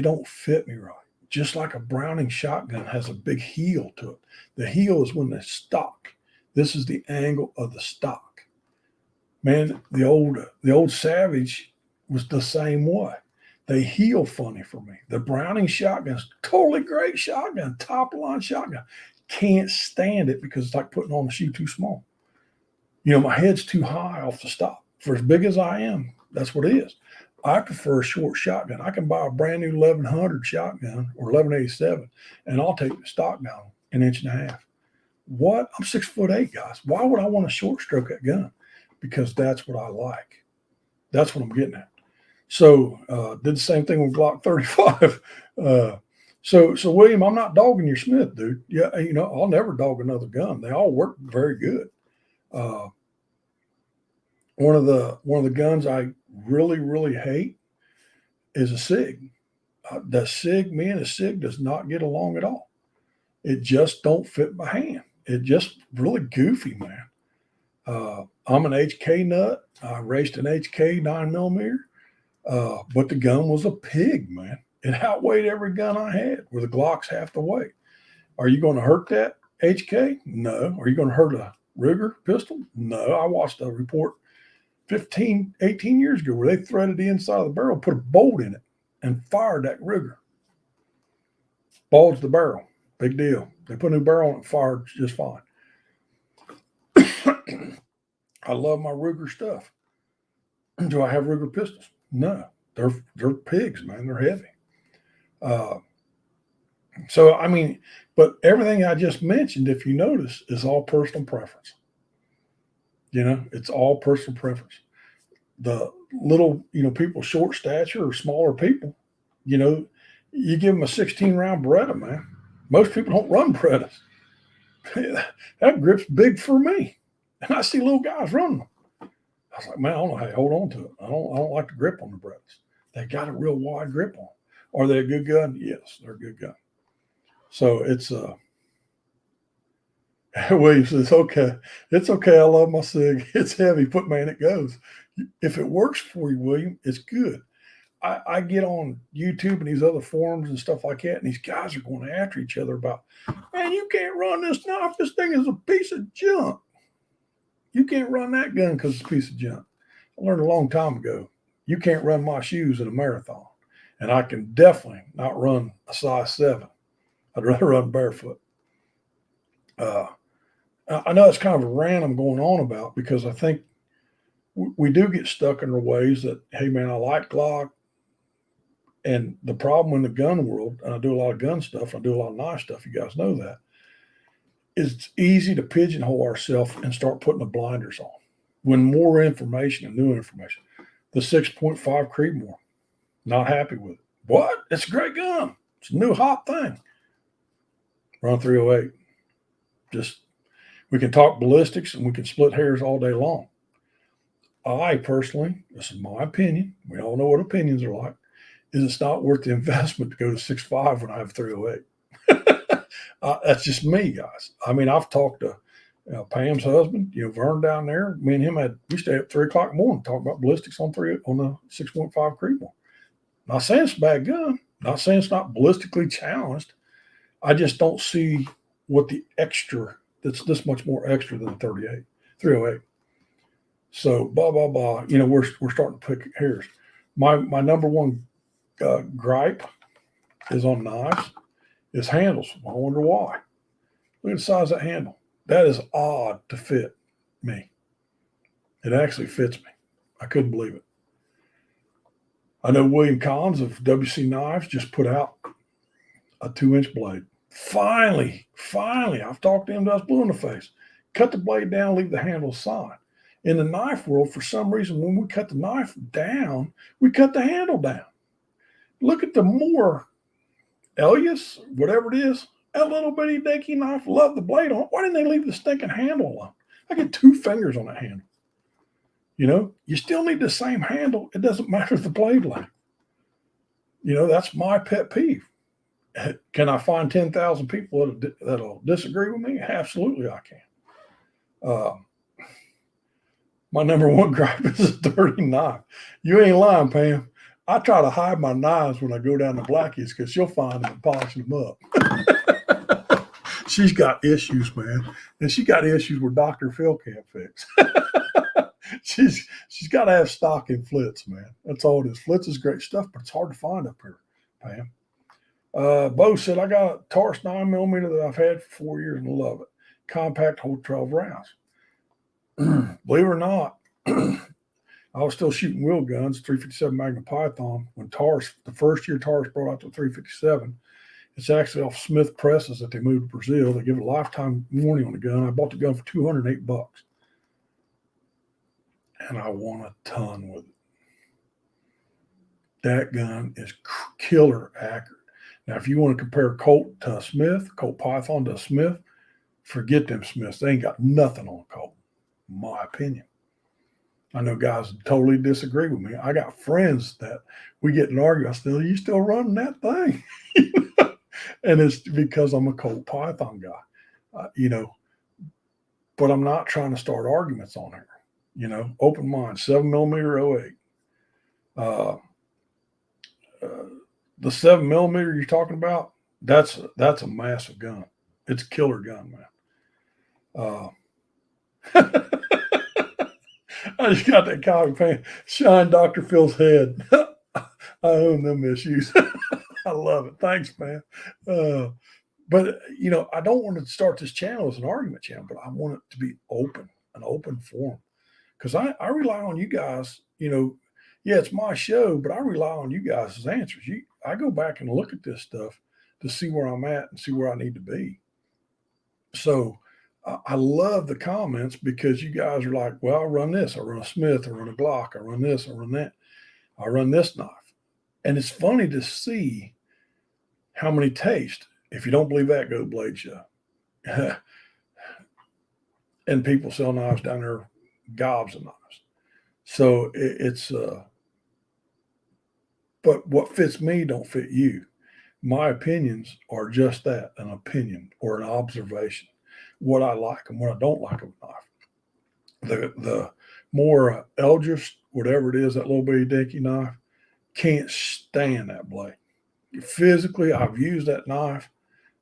don't fit me right. Just like a Browning shotgun has a big heel to it. The heel is when they stock. This is the angle of the stock. Man, the old Savage was the same way. They heel funny for me. The Browning shotgun's totally great shotgun, top line shotgun. Can't stand it because it's like putting on a shoe too small. My head's too high off the stock. For as big as I am, that's what it is. I prefer a short shotgun. I can buy a brand new 1100 shotgun or 1187, and I'll take the stock down an inch and a half. What? I'm 6'8", guys. Why would I want to short stroke that gun? Because that's what I like. That's what I'm getting at. So did the same thing with Glock 35. So William, I'm not dogging your Smith, dude. Yeah, I'll never dog another gun. They all work very good. One of the guns I really, really hate is a SIG. The SIG, me and a SIG does not get along at all. It just don't fit my hand. It just really goofy, man. I'm an HK nut. I raced an HK 9mm, but the gun was a pig, man. It outweighed every gun I had, where the Glock's half the weight. Are you going to hurt that HK? No. Are you going to hurt a Ruger pistol? No. I watched a report 18 years ago where they threaded the inside of the barrel, put a bolt in it, and fired that Ruger. Bulged the barrel. Big deal. They put a new barrel on it and fired just fine. I love my Ruger stuff. Do I have Ruger pistols? No. They're pigs, man. They're heavy. But everything I just mentioned, if you notice, is all personal preference. It's all personal preference. The little, people short stature or smaller people, you give them a 16-round Beretta, man. Most people don't run Berettas. That grip's big for me. And I see little guys running them. I was like, man, I don't know how you hold on to it. I don't like the grip on the Berettas. They got a real wide grip on. Are they a good gun? Yes, they're a good gun. So it's William says, okay. It's okay. I love my SIG. It's heavy, but man, it goes. If it works for you, William, it's good. I get on YouTube and these other forums and stuff like that, and these guys are going after each other about, man, you can't run this knife. This thing is a piece of junk. You can't run that gun because it's a piece of junk. I learned a long time ago, you can't run my shoes in a marathon. And I can definitely not run a size 7. I'd rather run barefoot. I know it's kind of a rant I'm going on about because I think we do get stuck in our ways that, hey, man, I like Glock. And the problem in the gun world, and I do a lot of gun stuff, I do a lot of knife stuff, you guys know that, is it's easy to pigeonhole ourselves and start putting the blinders on. When more information and new information, the 6.5 Creedmoor, not happy with it. What? It's a great gun. It's a new hot thing. Run 308. Just, we can talk ballistics and we can split hairs all day long. I personally, this is my opinion, we all know what opinions are like, is it's not worth the investment to go to 6.5 when I have 308. That's just me, guys. I mean, I've talked to Pam's husband, Vern down there. Me and him we stay up 3 o'clock in the morning talking about ballistics on the 6.5 Creedmoor. Not saying it's a bad gun. Not saying it's not ballistically challenged. I just don't see what the extra that's this much more extra than 308. So blah blah blah. We're starting to pick hairs. My number one gripe is on knives. Is handles. I wonder why. Look at the size of that handle. That is odd to fit me. It actually fits me. I couldn't believe it. I know William Collins of WC Knives just put out a 2-inch blade. Finally, I've talked to him till I was blue in the face. Cut the blade down, leave the handle aside. In the knife world, for some reason, when we cut the knife down, we cut the handle down. Look at the more Elias, whatever it is, that little bitty dinky knife, love the blade on it. Why didn't they leave the stinking handle alone? I get 2 fingers on that handle. You still need the same handle. It doesn't matter the blade length. That's my pet peeve. Can I find 10,000 people that'll disagree with me? Absolutely, I can. My number one gripe is a dirty knife. You ain't lying, Pam. I try to hide my knives when I go down to Blackie's because she'll find them and polish them up. She's got issues, man. And she got issues where Dr. Phil can't fix. She's got to have stock in Flitz, man. That's all it is. Flitz is great stuff, but it's hard to find up here, Pam. Bo said, I got a Taurus 9mm that I've had for 4 years and love it. Compact, hold 12 rounds. Believe it or not, I was still shooting wheel guns, 357 Magnum Python, when Taurus, the first year Taurus brought out the 357. It's actually off Smith presses that they moved to Brazil. They give a lifetime warranty on the gun. I bought the gun for $208. And I won a ton with it. That gun is killer accurate. Now, if you want to compare Colt to a Smith, Colt Python to a Smith, forget them Smiths. They ain't got nothing on Colt, in my opinion. I know guys totally disagree with me. I got friends that we get in an argument. I say, you still running that thing? And it's because I'm a Colt Python guy, but I'm not trying to start arguments on here. Open mind, 7mm 08. The 7mm you're talking about, that's a massive gun. It's a killer gun, man. I just got that comic pan. Shine Dr. Phil's head. I own them issues. I love it. Thanks, man. But I don't want to start this channel as an argument channel, but I want it to be open, an open forum. Because I rely on you guys, yeah, it's my show, but I rely on you guys as answers. I go back and look at this stuff to see where I'm at and see where I need to be. So I love the comments because you guys are like, well, I run this. I run a Smith. I run a Glock. I run this. I run that. I run this knife. And it's funny to see how many taste. If you don't believe that, go to Blade Show. And people sell knives down there, gobs of knives. So it's but what fits me don't fit you. My opinions are just that, an opinion or an observation. What I like and what I don't like of a knife. The more Eldris, whatever it is, that little bitty dinky knife, can't stand that blade. Physically, I've used that knife.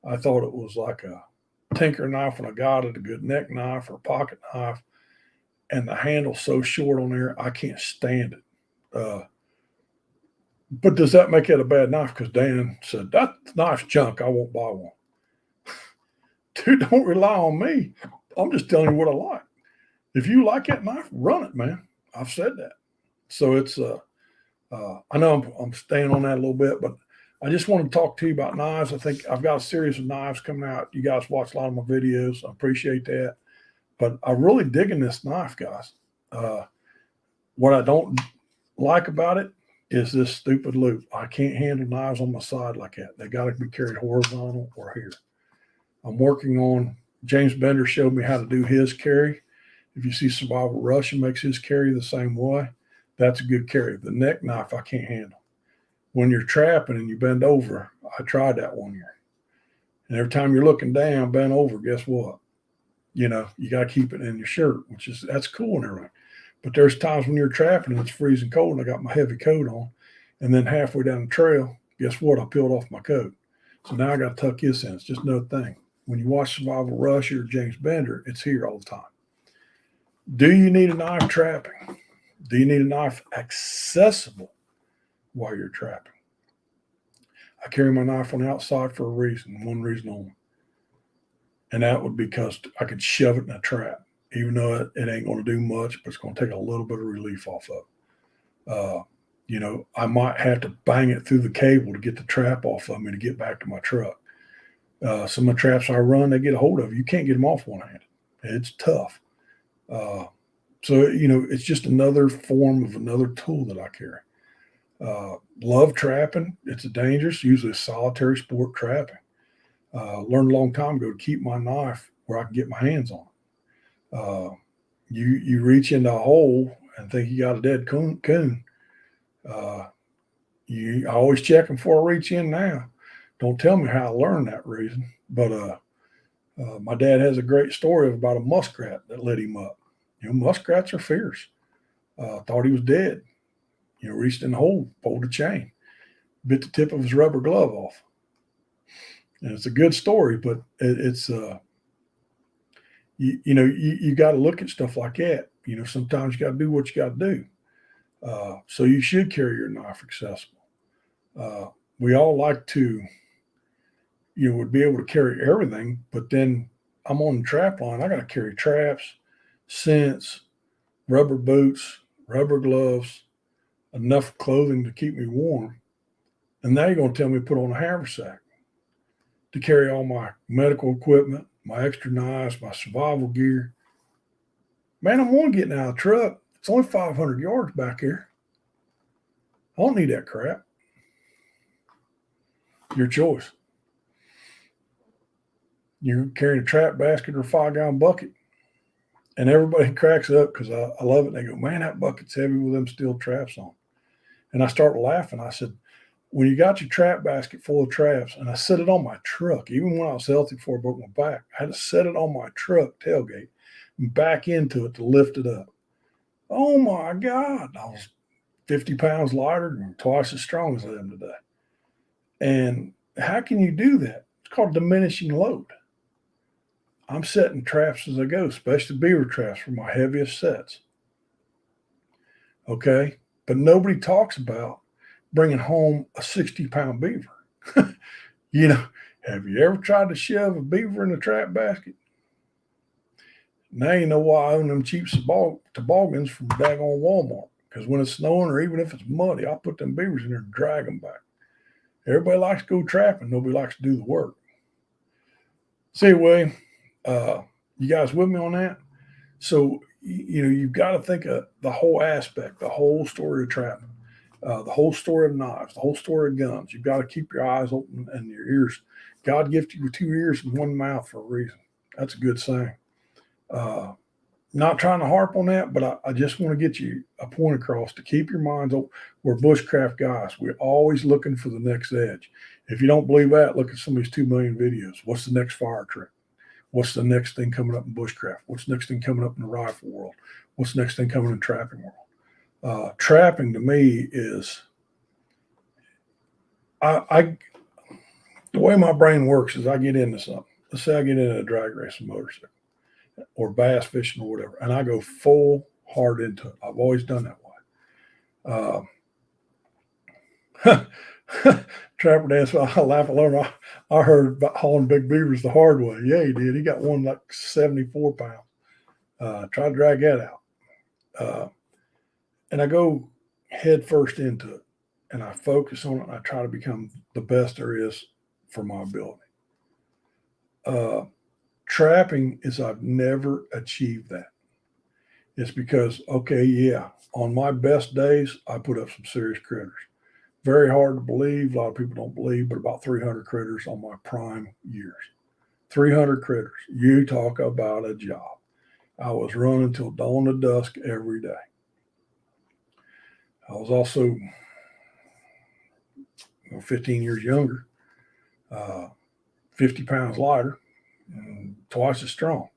I thought it was like a tinker knife when I got it, a good neck knife or a pocket knife. And the handle's so short on there, I can't stand it. But does that make it a bad knife? Because Dan said, that knife's junk. I won't buy one. Dude, don't rely on me. I'm just telling you what I like. If you like that knife, run it, man. I've said that. So it's, I know I'm staying on that a little bit, but I just want to talk to you about knives. I think I've got a series of knives coming out. You guys watch a lot of my videos. I appreciate that. But I'm really digging this knife, guys. What I don't like about it is this stupid loop. I can't handle knives on my side like that. They got to be carried horizontal or here. I'm working on, James Bender showed me how to do his carry. If you see Survival Russian makes his carry the same way, that's a good carry. The neck knife I can't handle. When you're trapping and you bend over, I tried that one year. And every time you're looking down, bent over, guess what? You know, you got to keep it in your shirt, that's cool and everything. But there's times when you're trapping and it's freezing cold and I got my heavy coat on. And then halfway down the trail, guess what? I peeled off my coat. So now I got to tuck this in. It's just another thing. When you watch Survival Rush or James Bender, it's here all the time. Do you need a knife trapping? Do you need a knife accessible while you're trapping? I carry my knife on the outside for a reason, one reason only. And that would be because I could shove it in a trap, even though it ain't going to do much, but it's going to take a little bit of relief off of it. You know, I might have to bang it through the cable to get the trap off of me to get back to my truck. Some of the traps I run, they get a hold of you. You can't get them off one hand. It's tough. So, you know, it's just another form of another tool that I carry. Love trapping. It's dangerous, usually a solitary sport trapping. Learned a long time ago to keep my knife where I can get my hands on it. You reach into a hole and think you got a dead coon. I always check them before I reach in now. Don't tell me how I learned that reason. But my dad has a great story about a muskrat that lit him up. You know, muskrats are fierce. Thought he was dead. You know, reached in the hole, pulled the chain, bit the tip of his rubber glove off. And it's a good story, but it's you got to look at stuff like that. You know, sometimes you got to do what you got to do. So you should carry your knife accessible. We all like to, would be able to carry everything, but then I'm on the trap line. I got to carry traps, scents, rubber boots, rubber gloves, enough clothing to keep me warm. And now you're going to tell me to put on a haversack to carry all my medical equipment, my extra knives, my survival gear. Man, I'm one getting out of the truck. It's only 500 yards back here. I don't need that crap. Your choice. You're carrying a trap basket or a 5-gallon bucket. And everybody cracks up because I love it. They go, man, that bucket's heavy with them steel traps on. And I start laughing. I said, when you got your trap basket full of traps, and I set it on my truck, even when I was healthy before I broke my back, I had to set it on my truck tailgate and back into it to lift it up. Oh my God. I was 50 pounds lighter and twice as strong as I am today. And how can you do that? It's called diminishing load. I'm setting traps as I go, especially beaver traps for my heaviest sets. Okay. But nobody talks about bringing home a 60-pound beaver. Have you ever tried to shove a beaver in a trap basket? Now you know why I own them cheap toboggans from daggone Walmart. Because when it's snowing or even if it's muddy, I'll put them beavers in there and drag them back. Everybody likes to go trapping. Nobody likes to do the work. So anyway, you guys with me on that? So, you've got to think of the whole aspect, the whole story of trapping, the whole story of knives, the whole story of guns. You've got to keep your eyes open and your ears. God gifted you 2 ears and 1 mouth for a reason. That's a good saying. Not trying to harp on that, but I just want to get you a point across to keep your minds open. We're bushcraft guys. We're always looking for the next edge. If you don't believe that, look at some of these 2 million videos. What's the next fire trick? What's the next thing coming up in bushcraft? What's the next thing coming up in the rifle world? What's the next thing coming in the trapping world? Trapping to me is I the way my brain works is I get into something. Let's say I get into a drag racing motorcycle or bass fishing or whatever, and I go full hard into it. I've always done that way. Trapper dance, I laugh alone. I heard about hauling big beavers the hard way. Yeah, he did. He got one like 74 pounds. Try to drag that out. And I go head first into it and I focus on it and I try to become the best there is for my ability. Trapping is I've never achieved that. It's because, okay, yeah, on my best days, I put up some serious critters. Very hard to believe. A lot of people don't believe, but about 300 critters on my prime years. 300 critters. You talk about a job. I was running till dawn to dusk every day. I was also 15 years younger, 50 pounds lighter, and twice as strong.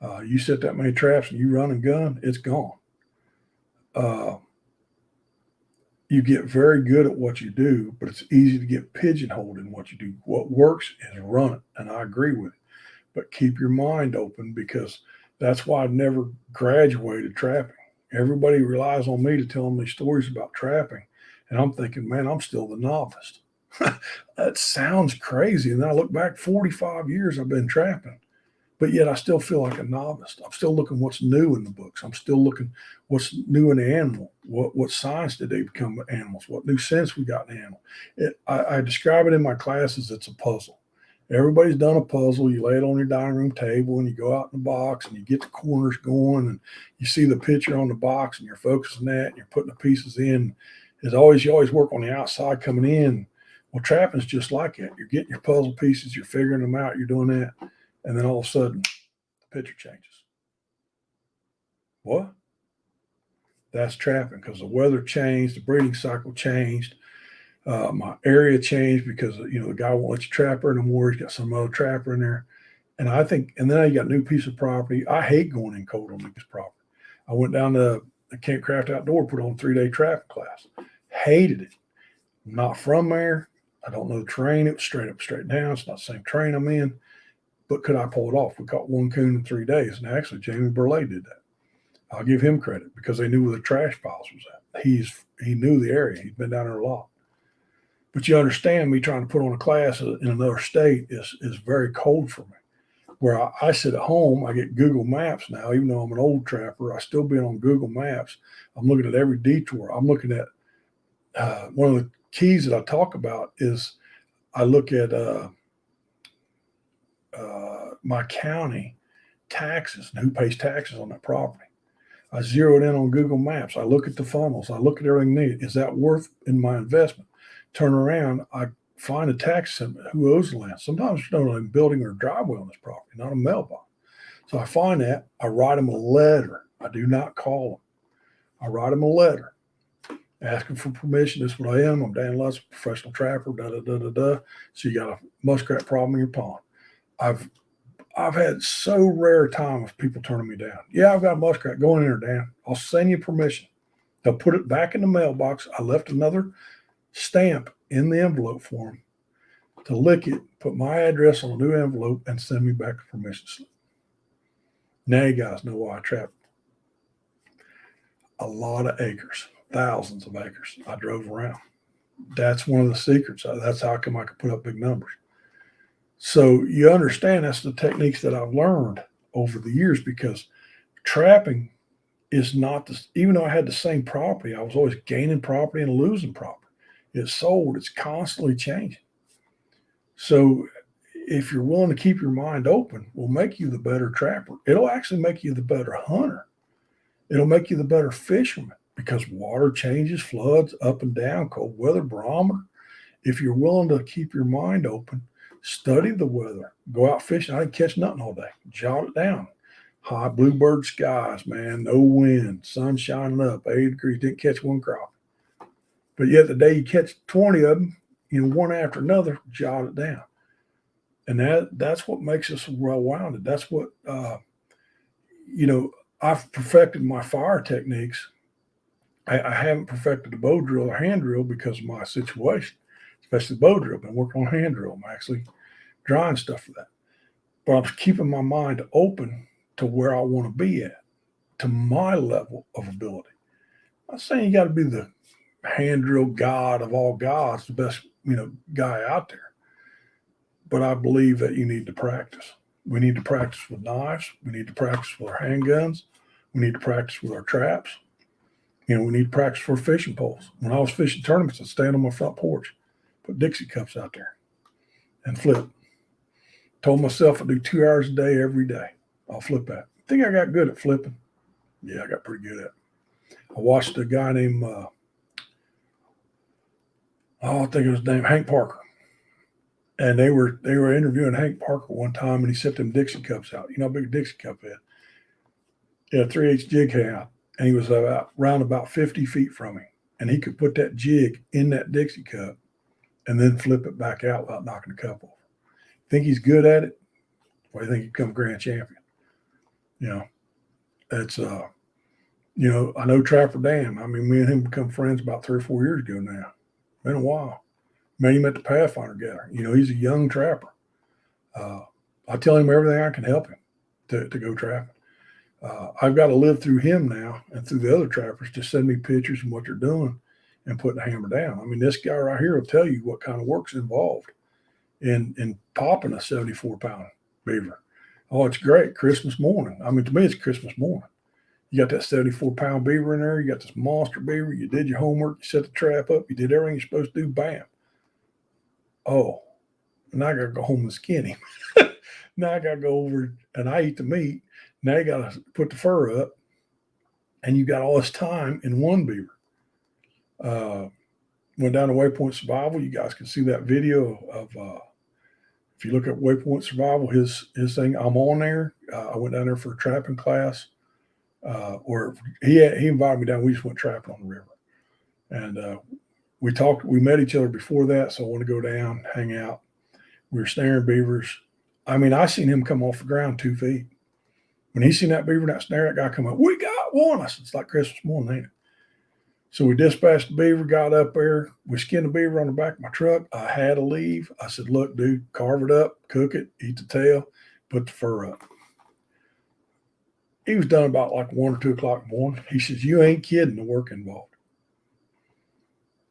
You set that many traps and you run and gun, it's gone. You get very good at what you do, but it's easy to get pigeonholed in what you do. What works is run it, and I agree with it. But keep your mind open because that's why I've never graduated trapping. Everybody relies on me to tell them these stories about trapping. And I'm thinking, man, I'm still the novice. That sounds crazy. And then I look back 45 years I've been trapping, but yet I still feel like a novice. I'm still looking what's new in the books. I'm still looking what's new in the animal. What science did they become animals? What new sense we got in the animal? I describe it in my classes. It's a puzzle. Everybody's done a puzzle. You lay it on your dining room table and you go out in the box and you get the corners going and you see the picture on the box and you're focusing that and you're putting the pieces in. You always work on the outside coming in. Well, trapping's just like that. You're getting your puzzle pieces, you're figuring them out, you're doing that. And then all of a sudden, the picture changes. What? That's trapping because the weather changed, the breeding cycle changed. My area changed because the guy won't let you trapper anymore. He's got some other trapper in there, and then I got a new piece of property. I hate going in cold on new piece of property. I went down to the Camp Craft Outdoor, put on a 3-day trapping class. Hated it. I'm not from there. I don't know the terrain. It was straight up, straight down. It's not the same terrain I'm in. But could I pull it off? We caught one coon in 3 days, and actually Jamie Burley did that. I'll give him credit because they knew where the trash piles was at. He knew the area. He'd been down there a lot. But you understand, me trying to put on a class in another state is very cold for me. Where I sit at home, I get Google Maps now. Even though I'm an old trapper, I still been on Google Maps. I'm looking at every detour. I'm looking at one of the keys that I talk about is I look at my county taxes and who pays taxes on that property. I zero it in on Google Maps. I look at the funnels. I look at everything needed. Is that worth in my investment? Turn around. I find a tax estimate. Who owes the land? Sometimes there's no building or driveway on this property, not a mailbox. So I find that. I write them a letter. I do not call them. I write them a letter asking for permission. This is what I am. I'm Dan Lutz, professional trapper, So you got a muskrat problem in your pond. I've had so rare a time of people turning me down. Yeah, I've got a muskrat. Go in there, Dan. I'll send you permission. They'll put it back in the mailbox. I left another stamp in the envelope for them to lick it, put my address on a new envelope, and send me back a permission slip. Now you guys know why I trap a lot of acres, thousands of acres. I drove around. That's one of the secrets. That's how come I could put up big numbers. So you understand that's the techniques that I've learned over the years because trapping is not this, even though I had the same property, I was always gaining property and losing property. It's sold, it's constantly changing. So if you're willing to keep your mind open, will make you the better trapper. It'll actually make you the better hunter. It'll make you the better fisherman because water changes, floods, up and down, cold weather, barometer. If you're willing to keep your mind open, study the weather, go out fishing. I didn't catch nothing all day. Jot it down. High bluebird skies, man, no wind, sun shining up, 80 degrees, didn't catch one crappie. But yet the day you catch 20 of them, one after another, jot it down. And that's what makes us well-rounded. That's what, I've perfected my fire techniques. I haven't perfected the bow drill or hand drill because of my situation. especially bow drill. Been working on hand drill. I'm actually drawing stuff for that. But I'm keeping my mind open to where I want to be at, to my level of ability. I'm not saying you got to be the hand drill god of all gods, the best, guy out there. But I believe that you need to practice. We need to practice with knives. We need to practice with our handguns. We need to practice with our traps. We need to practice for fishing poles. When I was fishing tournaments, I'd stand on my front porch, put Dixie cups out there and flip. Told myself I'd do 2 hours a day every day. I'll flip that. Think I got good at flipping? Yeah, I got pretty good at it. I watched a guy named, I think it was named Hank Parker. And they were interviewing Hank Parker one time, and he set them Dixie cups out. You know how big a Dixie cup is? Yeah, 3/8 jig hang out. And he was around about 50 feet from me. And he could put that jig in that Dixie cup and then flip it back out without knocking the cup over. Think he's good at it? Well, I think he'd become grand champion. It's I know Trapper Dan. I mean, me and him become friends about 3 or 4 years ago now. Been a while. Met him at the Pathfinder Gathering. He's a young trapper. I tell him everything I can help him to go trapping. I've got to live through him now and through the other trappers to send me pictures and what they're doing and putting the hammer down. I mean, this guy right here will tell you what kind of work's involved in popping a 74-pound beaver. Oh, it's great. Christmas morning. I mean, to me, it's Christmas morning. You got that 74-pound beaver in there. You got this monster beaver. You did your homework. You set the trap up. You did everything you're supposed to do. Bam. Oh, now I got to go home and skin him. Now I got to go over and I eat the meat. Now you got to put the fur up. And you got all this time in one beaver. Went down to Waypoint Survival. You guys can see that video of if you look at Waypoint Survival, his thing, I'm on there. I went down there for a trapping class. Or he invited me down. We just went trapping on the river. And we met each other before that, so I want to go down, hang out. We were snaring beavers. I mean, I seen him come off the ground 2 feet. When he seen that beaver, that snare, that guy come up, we got one. I said, it's like Christmas morning, ain't it? So we dispatched the beaver, got up there. We skinned the beaver on the back of my truck. I had to leave. I said, look, dude, carve it up, cook it, eat the tail, put the fur up. He was done about like 1 or 2 o'clock in the morning. He says, you ain't kidding the work involved.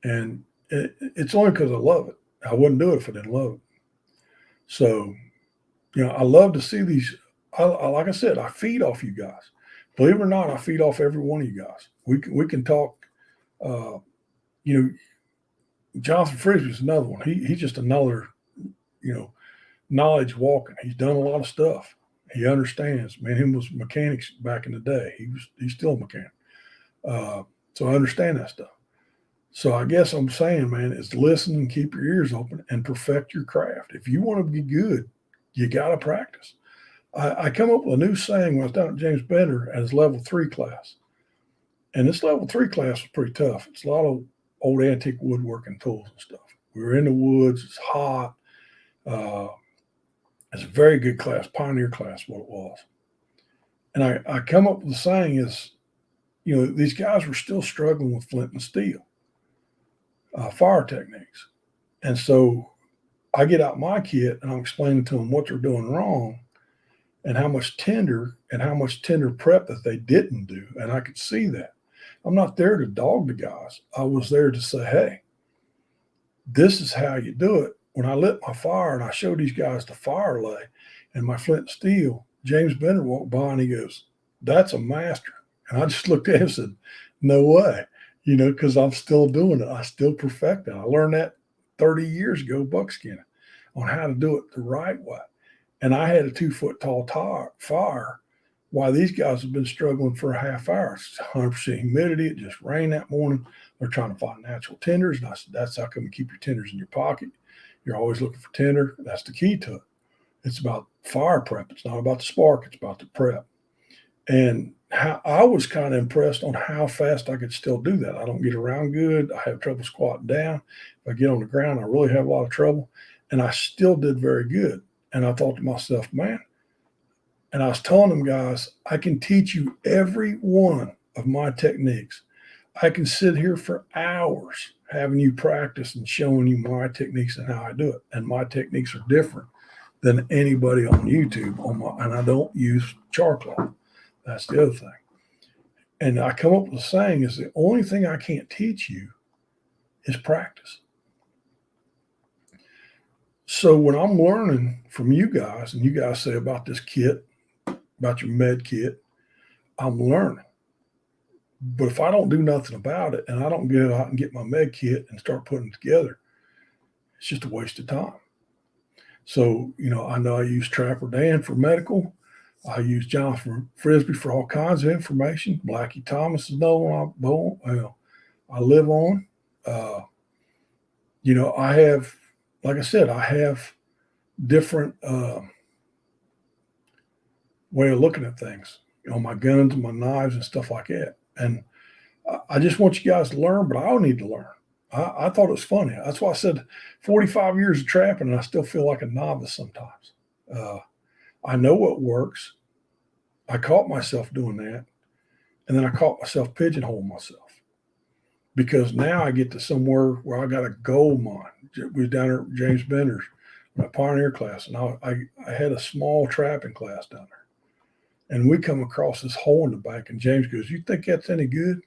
And it's only because I love it. I wouldn't do it if I didn't love it. So, I love to see these. Like I said, I feed off you guys. Believe it or not, I feed off every one of you guys. We can talk. Jonathan Frisbee's another one. He's just another, knowledge walking. He's done a lot of stuff. He understands. Man, him was mechanics back in the day. He's still a mechanic. So I understand that stuff. So I guess I'm saying, man, is listen and keep your ears open and perfect your craft. If you want to be good, you got to practice. I come up with a new saying when I was down at James Bender at his level 3 class. And this level 3 class was pretty tough. It's a lot of old antique woodworking tools and stuff. We were in the woods. It's hot. It's a very good class, pioneer class, what it was. And I come up with the saying is, these guys were still struggling with flint and steel, fire techniques. And so I get out my kit and I'm explaining to them what they're doing wrong and how much tender prep that they didn't do. And I could see that. I'm not there to dog the guys. I was there to say, hey, this is how you do it. When I lit my fire and I showed these guys the fire lay and my flint and steel, James Bender walked by and he goes, that's a master. And I just looked at him and said, no way, because I'm still doing it. I still perfect it. I learned that 30 years ago, buckskinning, on how to do it the right way. And I had a 2-foot tall fire while these guys have been struggling for a half hour. It's 100% humidity. It just rained that morning. They're trying to find natural tenders. And I said, that's how come you keep your tenders in your pocket. You're always looking for tender. That's the key to it. It's about fire prep. It's not about the spark. It's about the prep. And how I was kind of impressed on how fast I could still do that. I don't get around good. I have trouble squatting down. If I get on the ground, I really have a lot of trouble. And I still did very good. And I thought to myself, man, and I was telling them guys, I can teach you every one of my techniques. I can sit here for hours having you practice and showing you my techniques and how I do it. And my techniques are different than anybody on YouTube and I don't use charcoal. That's the other thing. And I come up with a saying is the only thing I can't teach you is practice. So when I'm learning from you guys and you guys say about this kit, about your med kit, I'm learning. But if I don't do nothing about it and I don't get out and get my med kit and start putting it together, it's just a waste of time. So, I know I use Trapper Dan for medical. I use Jonathan Frisbee for all kinds of information. Blackie Thomas is another one I live on. I have, like I said, I have different way of looking at things. My guns and my knives and stuff like that. And I just want you guys to learn, but I don't need to learn. I thought it was funny. That's why I said 45 years of trapping, and I still feel like a novice sometimes. I know what works. I caught myself doing that, and then I caught myself pigeonholing myself because now I get to somewhere where I got a gold mine. We was down there at James Bender's, my Pioneer class, and I had a small trapping class down there. And we come across this hole in the bank, and James goes, "You think that's any good?"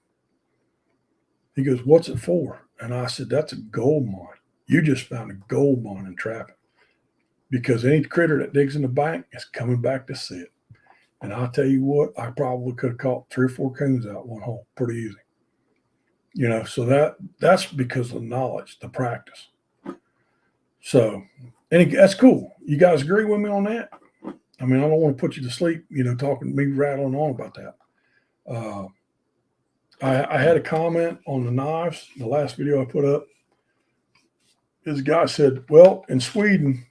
He goes, "What's it for?" And I said, "That's a gold mine. You just found a gold mine in trapping because any critter that digs in the bank is coming back to see it." And I'll tell you what, I probably could have caught 3 or 4 coons out one hole pretty easy. So that's because of the knowledge, the practice. So, that's cool. You guys agree with me on that? I mean, I don't want to put you to sleep, talking me rattling on about that. I had a comment on the knives, the last video I put up. This guy said, well, in Sweden,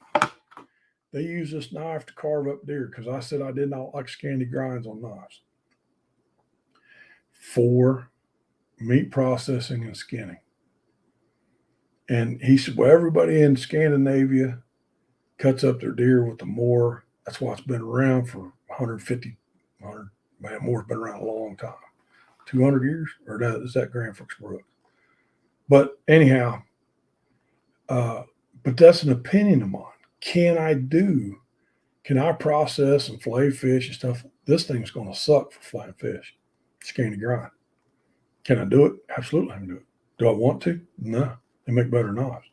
they use this knife to carve up deer because I said I did not like scanty grinds on knives for meat processing and skinning. And he said, well, everybody in Scandinavia cuts up their deer with the moor. That's why it's been around for 150, moor's been around a long time. 200 years? Or is that Grand Forks Brook? But anyhow, but that's an opinion of mine. Can I process and fillet fish and stuff? This thing's going to suck for flying fish. Scanty grind. Can I do it? Absolutely, I can do it. Do I want to? No. They make better knives.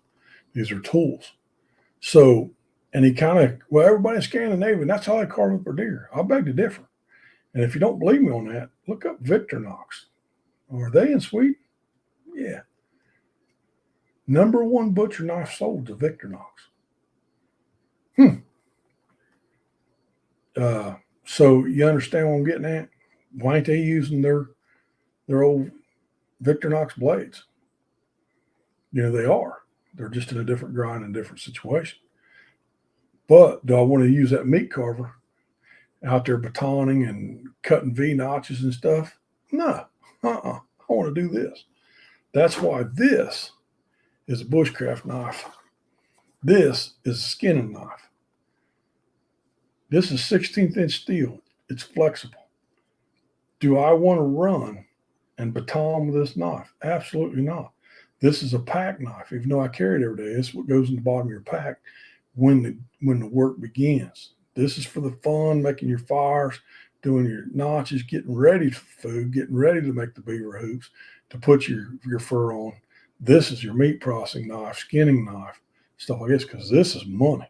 These are tools. So, and he everybody in Scandinavia, that's how they carve up their deer. I beg to differ. And if you don't believe me on that, look up Victorinox. Are they in Sweden? Yeah. Number 1 butcher knife sold to Victorinox. So you understand what I'm getting at? Why ain't they using their old Victorinox blades? They are. They're just in a different grind and different situation. But do I want to use that meat carver out there batoning and cutting V notches and stuff? No. I want to do this. That's why this is a bushcraft knife. This is a skinning knife. This is 16th inch steel. It's flexible. Do I want to run and baton with this knife? Absolutely not. This is a pack knife. Even though I carry it every day, this is what goes in the bottom of your pack when the work begins. This is for the fun, making your fires, doing your notches, getting ready for food, getting ready to make the beaver hoops, to put your fur on. This is your meat processing knife, skinning knife, stuff like this, because this is money.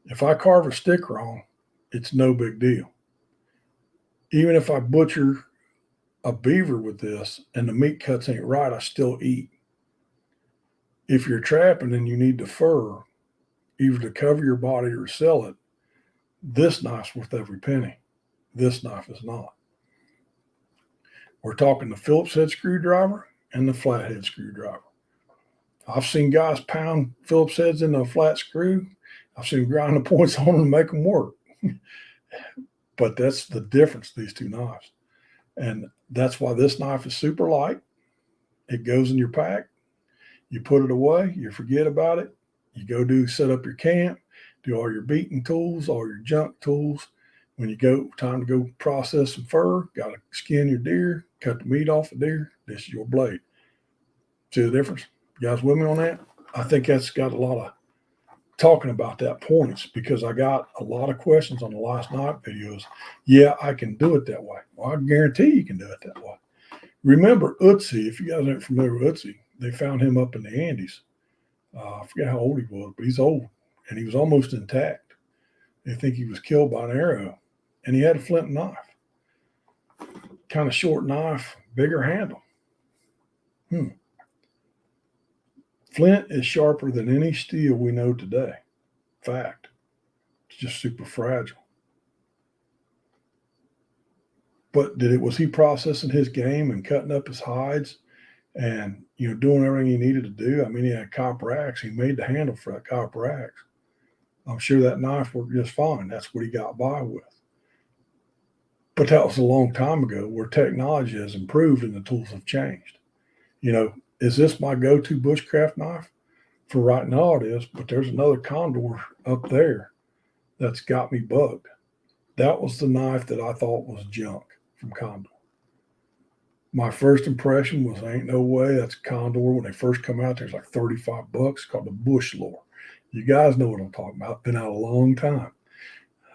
If I carve a stick wrong, it's no big deal. Even if I butcher a beaver with this and the meat cuts ain't right, I still eat. If you're trapping and you need the fur, either to cover your body or sell it, this knife's worth every penny. This knife is not. We're talking the Phillips head screwdriver and the flathead screwdriver. I've seen guys pound Phillips heads into a flat screw. I've seen them grind the points on them and make them work. But that's the difference, these two knives. And that's why this knife is super light. It goes in your pack. You put it away. You forget about it. You go set up your camp, do all your beating tools, all your junk tools. When you go, time to go process some fur, got to skin your deer, cut the meat off the deer. This is your blade. See the difference? You guys with me on that? I think that's got a lot of talking about that points, because I got a lot of questions on the last night videos. Yeah, I can do it that way. Well, I guarantee you can do it that way. Remember Utsi, if you guys aren't familiar with Utsi, they found him up in the Andes. I forget how old he was, but he's old, and he was almost intact. They think he was killed by an arrow, and he had a flint knife. Kind of short knife, bigger handle. Flint is sharper than any steel we know today. Fact. It's just super fragile. But was he processing his game and cutting up his hides and, doing everything he needed to do? I mean, he had copper axe. He made the handle for that copper axe. I'm sure that knife worked just fine. That's what he got by with. But that was a long time ago, where technology has improved and the tools have changed. Is this my go-to bushcraft knife? For right now it is, but there's another Condor up there that's got me bugged. That was the knife that I thought was junk from Condor. My first impression was, ain't no way, that's a Condor. When they first come out, there's like $35, called the Bush Lore. You guys know what I'm talking about. Been out a long time.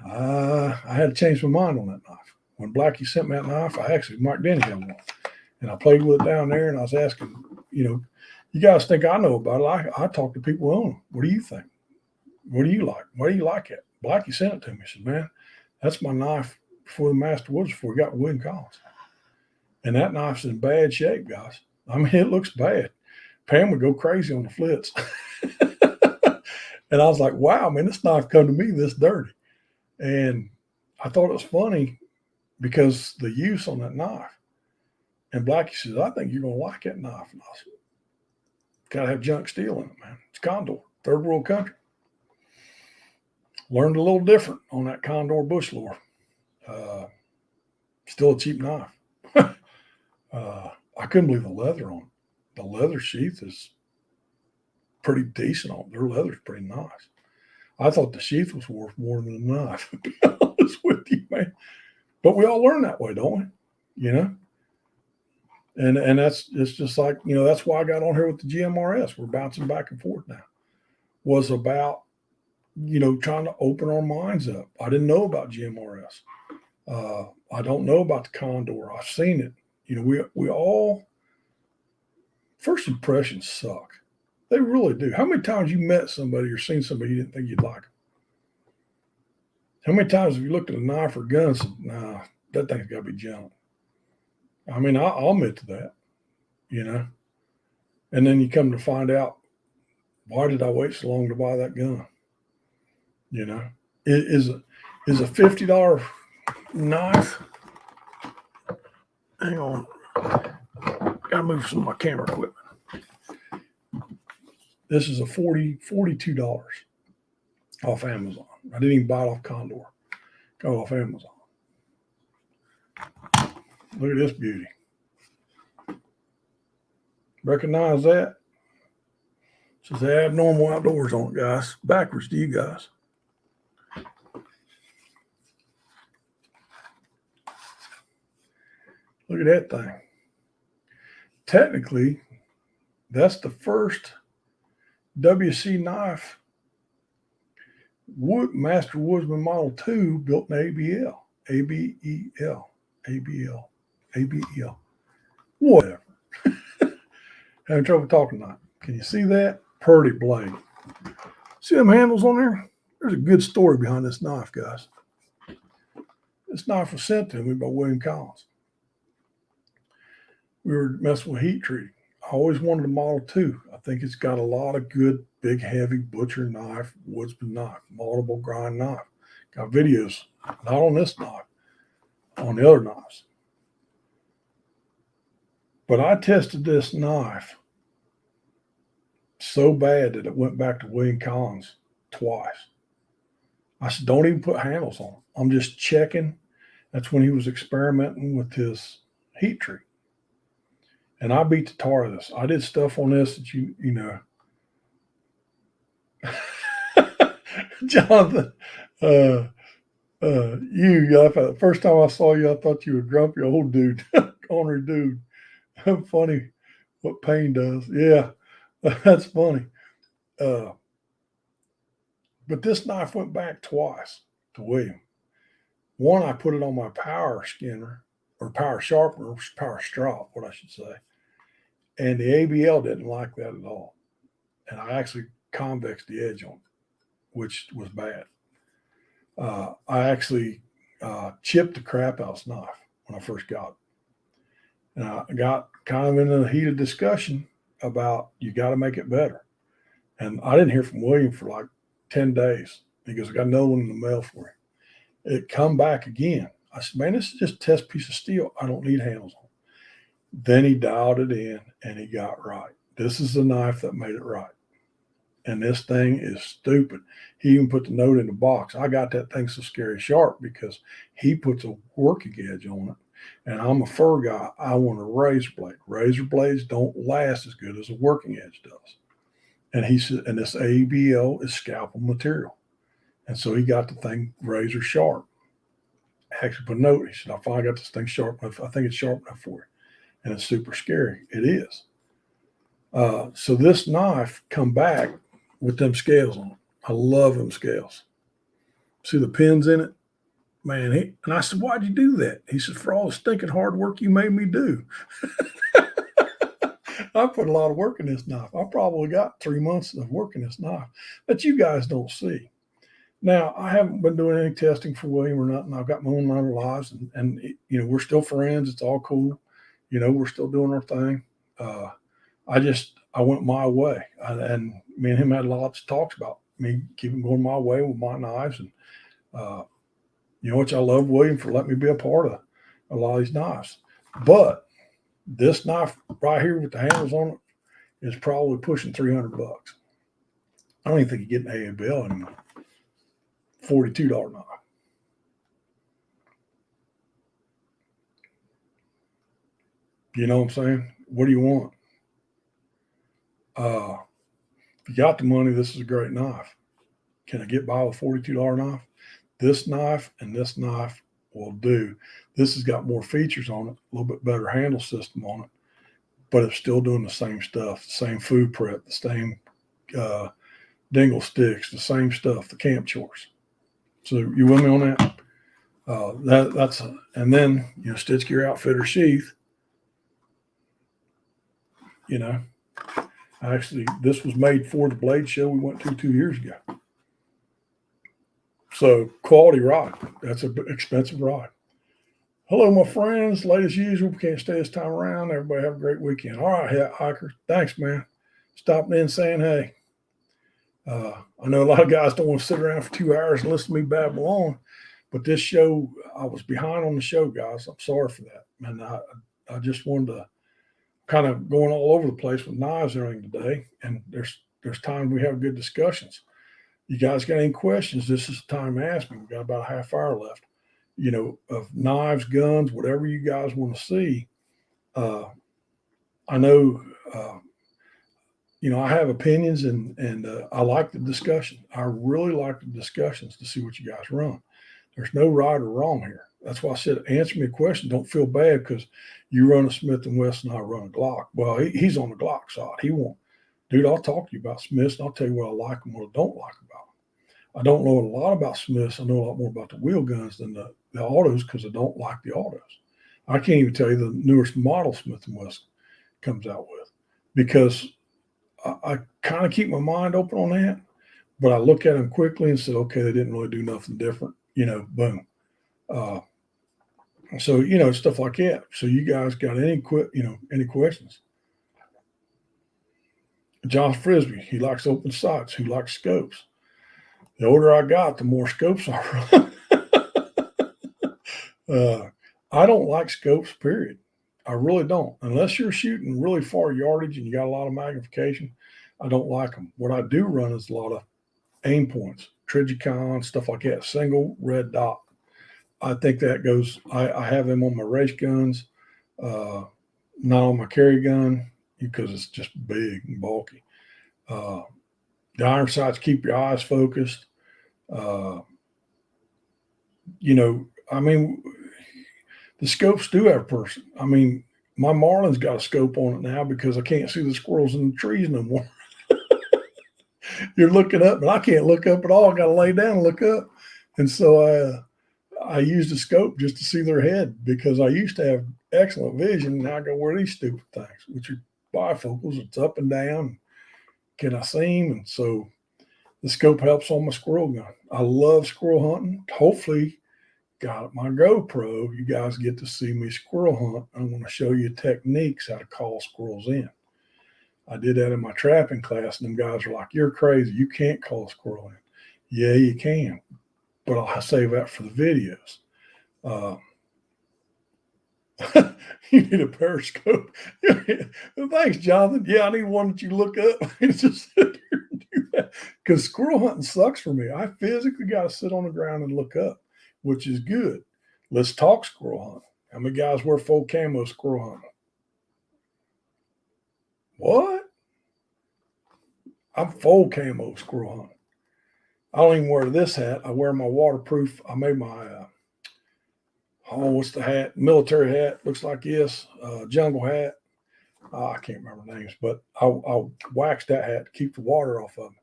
I had to change my mind on that knife. When Blackie sent me that knife, I actually marked Denny had one. And I played with it down there, and I was asking, you guys think I know about it. I talk to people who own them. What do you think? What do you like? Why do you like it? Blackie sent it to me. He said, man, that's my knife before the Master Woods, before we got to William Collins. And that knife's in bad shape, guys. I mean, it looks bad. Pam would go crazy on the flits. And I was like, wow, man, this knife come to me this dirty. And I thought it was funny because the use on that knife. And Blackie says, I think you're going to like that knife. And I said, got to have junk steel in it, man. It's Condor, third world country. Learned a little different on that Condor Bush Lore. Still a cheap knife. I couldn't believe the leather on it. The leather sheath is pretty decent on it. Their leather's pretty nice. I thought the sheath was worth more than the knife, to be honest with you, man. But we all learn that way, don't we? And it's just like, that's why I got on here with the GMRS. We're bouncing back and forth now. Was about, trying to open our minds up. I didn't know about GMRS. I don't know about the Condor. I've seen it. We all, first impressions suck. They really do. How many times you met somebody or seen somebody you didn't think you'd like them? How many times have you looked at a knife or gun and said, nah, that thing's got to be junk? I mean, I'll admit to that, And then you come to find out, why did I wait so long to buy that gun? Is a $50 knife. Hang on. Gotta move some of my camera equipment. This is a $42 off Amazon. I didn't even buy it off Condor. Got it off Amazon. Look at this beauty. Recognize that? It says Abnormal Outdoors on it, guys. Backwards to you guys. Look at that thing. Technically, that's the first WC knife Master Woodsman Model 2 built in ABL. ABL. Whatever. Having trouble talking tonight. Can you see that? Pretty blade. See them handles on there? There's a good story behind this knife, guys. This knife was sent to me by William Collins. We were messing with heat treating. I always wanted a Model 2. I think it's got a lot of good, big, heavy butcher knife, woodsman knife, multiple grind knife. Got videos, not on this knife, on the other knives. But I tested this knife so bad that it went back to William Collins twice. I said, don't even put handles on it. I'm just checking. That's when he was experimenting with his heat treat. And I beat the tar of this. I did stuff on this that you know. Jonathan, The first time I saw you, I thought you were a grumpy old dude, ornery dude. Funny what pain does. Yeah, that's funny. Uh, but this knife went back twice to William. One, I put it on my power skinner or power sharpener, power strop, what I should say. And the ABL didn't like that at all. And I actually convexed the edge on it, which was bad. I actually chipped the crap out of this knife when I first got it. And I got kind of in a heated discussion about you got to make it better. And I didn't hear from William for like 10 days. He goes, I got another one in the mail for you. It come back again. I said, man, this is just a test piece of steel. I don't need handles on it. Then he dialed it in and he got right. This is the knife that made it right. And this thing is stupid. He even put the note in the box. I got that thing so scary sharp because he puts a working edge on it. And I'm a fur guy. I want a razor blade. Razor blades don't last as good as a working edge does. And he said, and this ABL is scalpel material. And so he got the thing razor sharp. Actually put a note. He said, I finally got this thing sharp enough. I think it's sharp enough for you. And it's super scary. It is. So this knife come back with them scales on it. I love them scales. See the pins in it? Man, and I said, why'd you do that? He said, for all the stinking hard work you made me do. I put a lot of work in this knife. I probably got 3 months of work in this knife that you guys don't see. Now, I haven't been doing any testing for William or nothing. I've got my own line of lives, and you know, we're still friends. It's all cool. You know, we're still doing our thing. I went my way, and me and him had lots of talks about me keeping going my way with my knives. And you know, which I love William for letting me be a part of a lot of these knives. But this knife right here with the handles on it is probably pushing $300. I don't even think you get an ABL anymore. $42 knife. You know what I'm saying? What do you want? If you got the money, this is a great knife. Can I get by with a $42 knife? This knife and this knife will do. This has got more features on it, a little bit better handle system on it, but it's still doing the same stuff, the same food prep, the same dingle sticks, the same stuff, the camp chores. So you with me on that? And then, you know, Stitch Gear Outfitter sheath, you know, actually, this was made for the blade show we went to 2 years ago. So quality rod. That's an expensive rod. Hello, my friends. Late as usual. Can't stay this time around. Everybody have a great weekend. All right, hiker. Thanks, man. Stopping in saying hey. I know a lot of guys don't want to sit around for 2 hours and listen to me babble on, but this show, I was behind on the show, guys. I'm sorry for that. And I just wanted to kind of going all over the place with knives and everything today. And there's times we have good discussions. You guys got any questions? This is the time to ask me. We've got about a half hour left, you know, of knives, guns, whatever you guys want to see. I know, you know, I have opinions and I like the discussion. I really like the discussions to see what you guys run. There's no right or wrong here. That's why I said, answer me a question. Don't feel bad because you run a Smith & Wesson and I run a Glock. Well, he's on the Glock side. He won't. Dude, I'll talk to you about Smiths and I'll tell you what I like and what I don't like about them. I don't know a lot about Smiths. I know a lot more about the wheel guns than the autos because I don't like the autos. I can't even tell you the newest model Smith & Wesson comes out with because I kind of keep my mind open on that, but I look at them quickly and said, okay, they didn't really do nothing different, you know, boom. So, you know, stuff like that. So you guys got any questions? John Frisbee, he likes open sights. Who likes scopes? The older I got, the more scopes I run. I don't like scopes, period. I really don't. Unless you're shooting really far yardage and you got a lot of magnification, I don't like them. What I do run is a lot of aim points, Trigicon, stuff like that, single red dot. I think that goes, I have them on my race guns, not on my carry gun because it's just big and bulky. The iron sights keep your eyes focused. You I mean, the scopes do have a person. I mean, my Marlin's got a scope on it now because I can't see the squirrels in the trees no more. You're looking up, but I can't look up at all. I got to lay down and look up. And so I used a scope just to see their head because I used to have excellent vision. Now I got to wear these stupid things, which are bifocals. It's up and down. Can I see them? And so the scope helps on my squirrel gun. I love squirrel hunting. Hopefully, got my GoPro, you guys get to see me squirrel hunt. I'm going to show you techniques how to call squirrels in. I did that in my trapping class, and them guys are like, "You're crazy. You can't call a squirrel in." Yeah, you can, but I'll save that for the videos. You need a periscope. Thanks, Jonathan. Yeah, I need one that you look up and just sit here and do that. Because squirrel hunting sucks for me. I physically got to sit on the ground and look up, which is good. Let's talk squirrel hunting. How many guys wear full camo squirrel hunting? What? I'm full camo squirrel hunting. I don't even wear this hat. I wear my waterproof. I made my what's the hat? Military hat. Looks like this. Jungle hat. I can't remember names, but I'll wax that hat to keep the water off of me.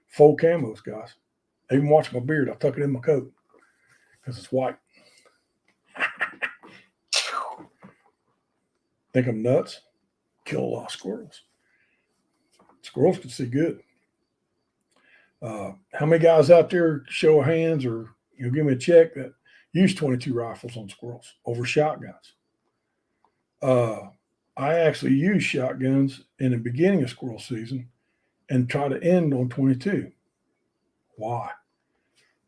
Full camos, guys. I even watch my beard. I tuck it in my coat because it's white. Think I'm nuts? Kill a lot of squirrels. Squirrels can see good. How many guys out there, show of hands or give me a check, that use 22 rifles on squirrels over shotguns? I actually use shotguns in the beginning of squirrel season and try to end on 22. Why?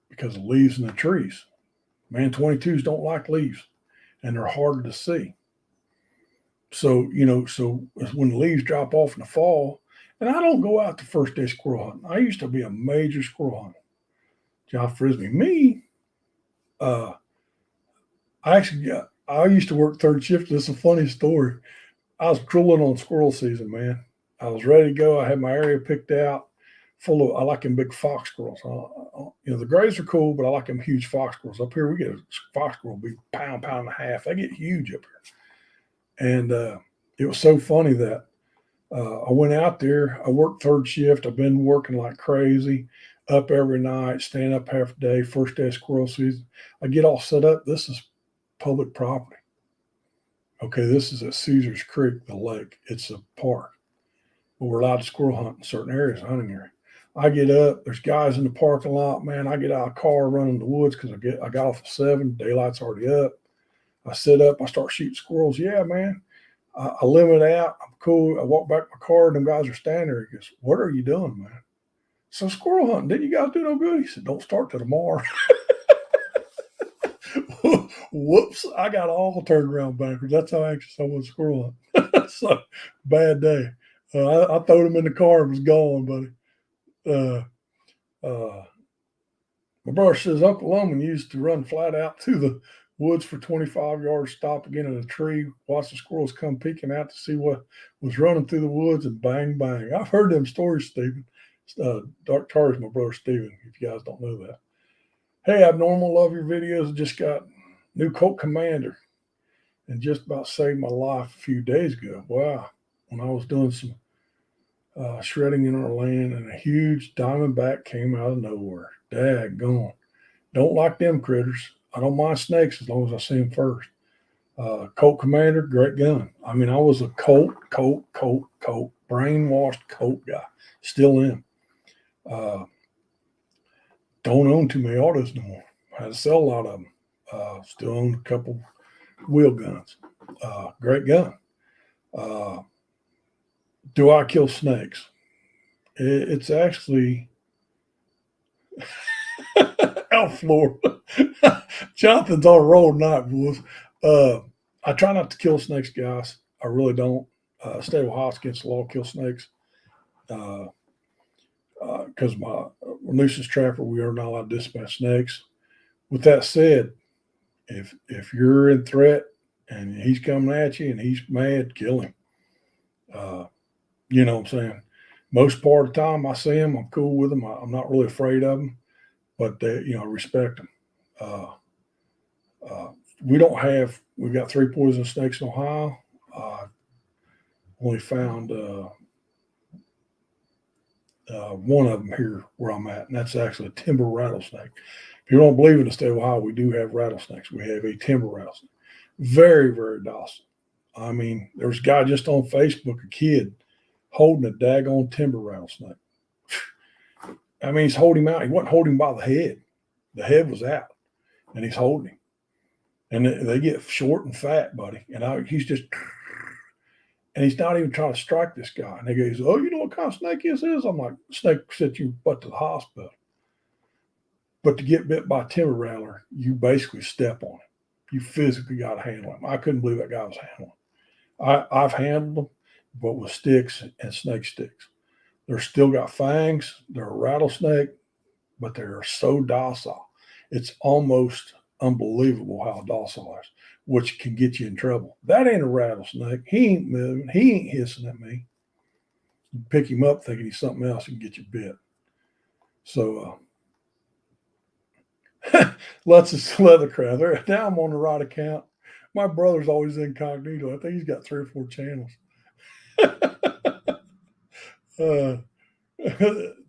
Because of leaves in the trees. Man, 22s don't like leaves, and they're harder to see. So, so when the leaves drop off in the fall, and I don't go out the first day squirrel hunting. I used to be a major squirrel hunter. John Frisbee. Me, I used to work third shift. This is a funny story. I was drooling on squirrel season, man. I was ready to go. I had my area picked out full of, I like them big fox squirrels. The grays are cool, but I like them huge fox squirrels. Up here, we get a fox squirrel, big pound and a half. They get huge up here. And it was so funny that I went out there. I worked third shift. I've been working like crazy, up every night, staying up half a day, first day of squirrel season. I get all set up. This is public property. Okay, this is at Caesars Creek, the lake. It's a park. But we're allowed to squirrel hunt in certain areas, hunting area. I get up. There's guys in the parking lot. Man, I get out of the car, run in the woods because I got off at 7. Daylight's already up. I sit up. I start shooting squirrels. Yeah, man. I limit out. I'm cool. I walk back to my car, and them guys are standing there. He goes, "What are you doing, man?" So squirrel hunting. Didn't you guys do no good? He said, "Don't start till tomorrow." Whoops. I got all turned around backwards. That's how anxious I was squirrel hunting. So, bad day. I throwed him in the car and was gone, buddy. My brother says Uncle Loman used to run flat out to the woods for 25 yards, stop again in a tree, watch the squirrels come peeking out to see what was running through the woods, and bang, bang. I've heard them stories, Stephen. Dark Tar is my brother Stephen, if you guys don't know that. Hey, Abnormal, love your videos. Just got new Colt Commander and just about saved my life a few days ago. Wow. When I was doing some shredding in our land, and a huge diamondback came out of nowhere. Daggone. Don't like them critters. I don't mind snakes as long as I see them first. Colt Commander, great gun. I mean, I was a Colt, brainwashed Colt guy. Still am. Don't own too many autos no more. I had to sell a lot of them. Still own a couple wheel guns. Great gun. Do I kill snakes? It's actually out Florida. Jonathan's on a roll tonight, boys. I try not to kill snakes, guys. I really don't. State of Ohio's against the law, kill snakes. Because my nuisance trapper, we are not allowed to dispatch snakes. With that said, if you're in threat and he's coming at you and he's mad, kill him. You know what I'm saying? Most part of the time I see him, I'm cool with him. I'm not really afraid of them, but I respect them. We've got 3 poisonous snakes in Ohio. Only found one of them here where I'm at, and that's actually a timber rattlesnake. If you don't believe in the state of Ohio, we do have rattlesnakes. We have a timber rattlesnake. Very, very docile. I mean, there's a guy just on Facebook, a kid, holding a daggone timber rattlesnake. I mean, he's holding him out. He wasn't holding him by the head. The head was out, and he's holding him. And they get short and fat, buddy. And he's just, and he's not even trying to strike this guy. And they go, oh, you know what kind of snake this is? I'm like, snake sent you butt to the hospital. But to get bit by a timber rattler, you basically step on him. You physically got to handle him. I couldn't believe that guy was handling him. I've handled them, but with sticks and snake sticks. They're still got fangs. They're a rattlesnake, but they're so docile. It's almost unbelievable how docile it is, which can get you in trouble. That ain't a rattlesnake. He ain't moving. He ain't hissing at me. You pick him up thinking he's something else and get you bit. So, lots of leathercraft. Now I'm on the right account. My brother's always incognito. I think he's got 3 or 4 channels.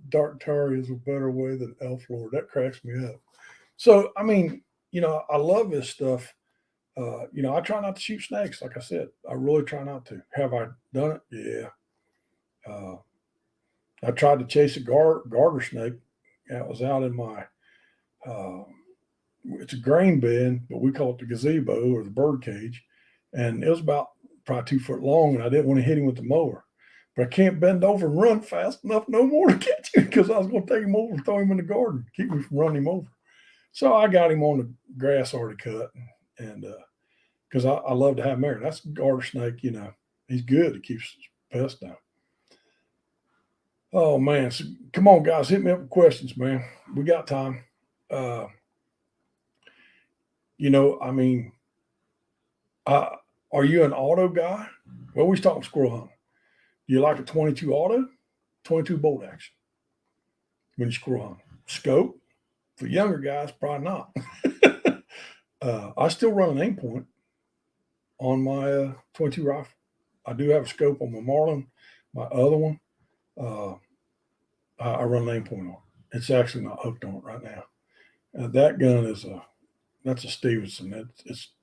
Dark Tari is a better way than Elf Lord. That cracks me up. So, I mean, I love this stuff. I try not to shoot snakes. Like I said, I really try not to. Have I done it? Yeah. I tried to chase a garter snake. That was out in my, it's a grain bin, but we call it the gazebo or the bird cage. And it was about probably 2 foot long, and I didn't want to hit him with the mower. But I can't bend over and run fast enough no more to catch him because I was going to take him over and throw him in the garden, keep me from running him over. So I got him on the grass already cut, and because I love to have him there. That's a garter snake, he's good. It keeps pests down. Oh, man. So come on, guys. Hit me up with questions, man. We got time. Are you an auto guy? Well, we talking squirrel hunting. Do you like a 22 auto, 22 bolt action when you squirrel hunt? Scope? For younger guys, probably not. I still run an aim point on my 22 rifle. I do have a scope on my Marlin. My other one, I run an aim point on. It's actually not hooked on it right now. That gun that's a Stevenson.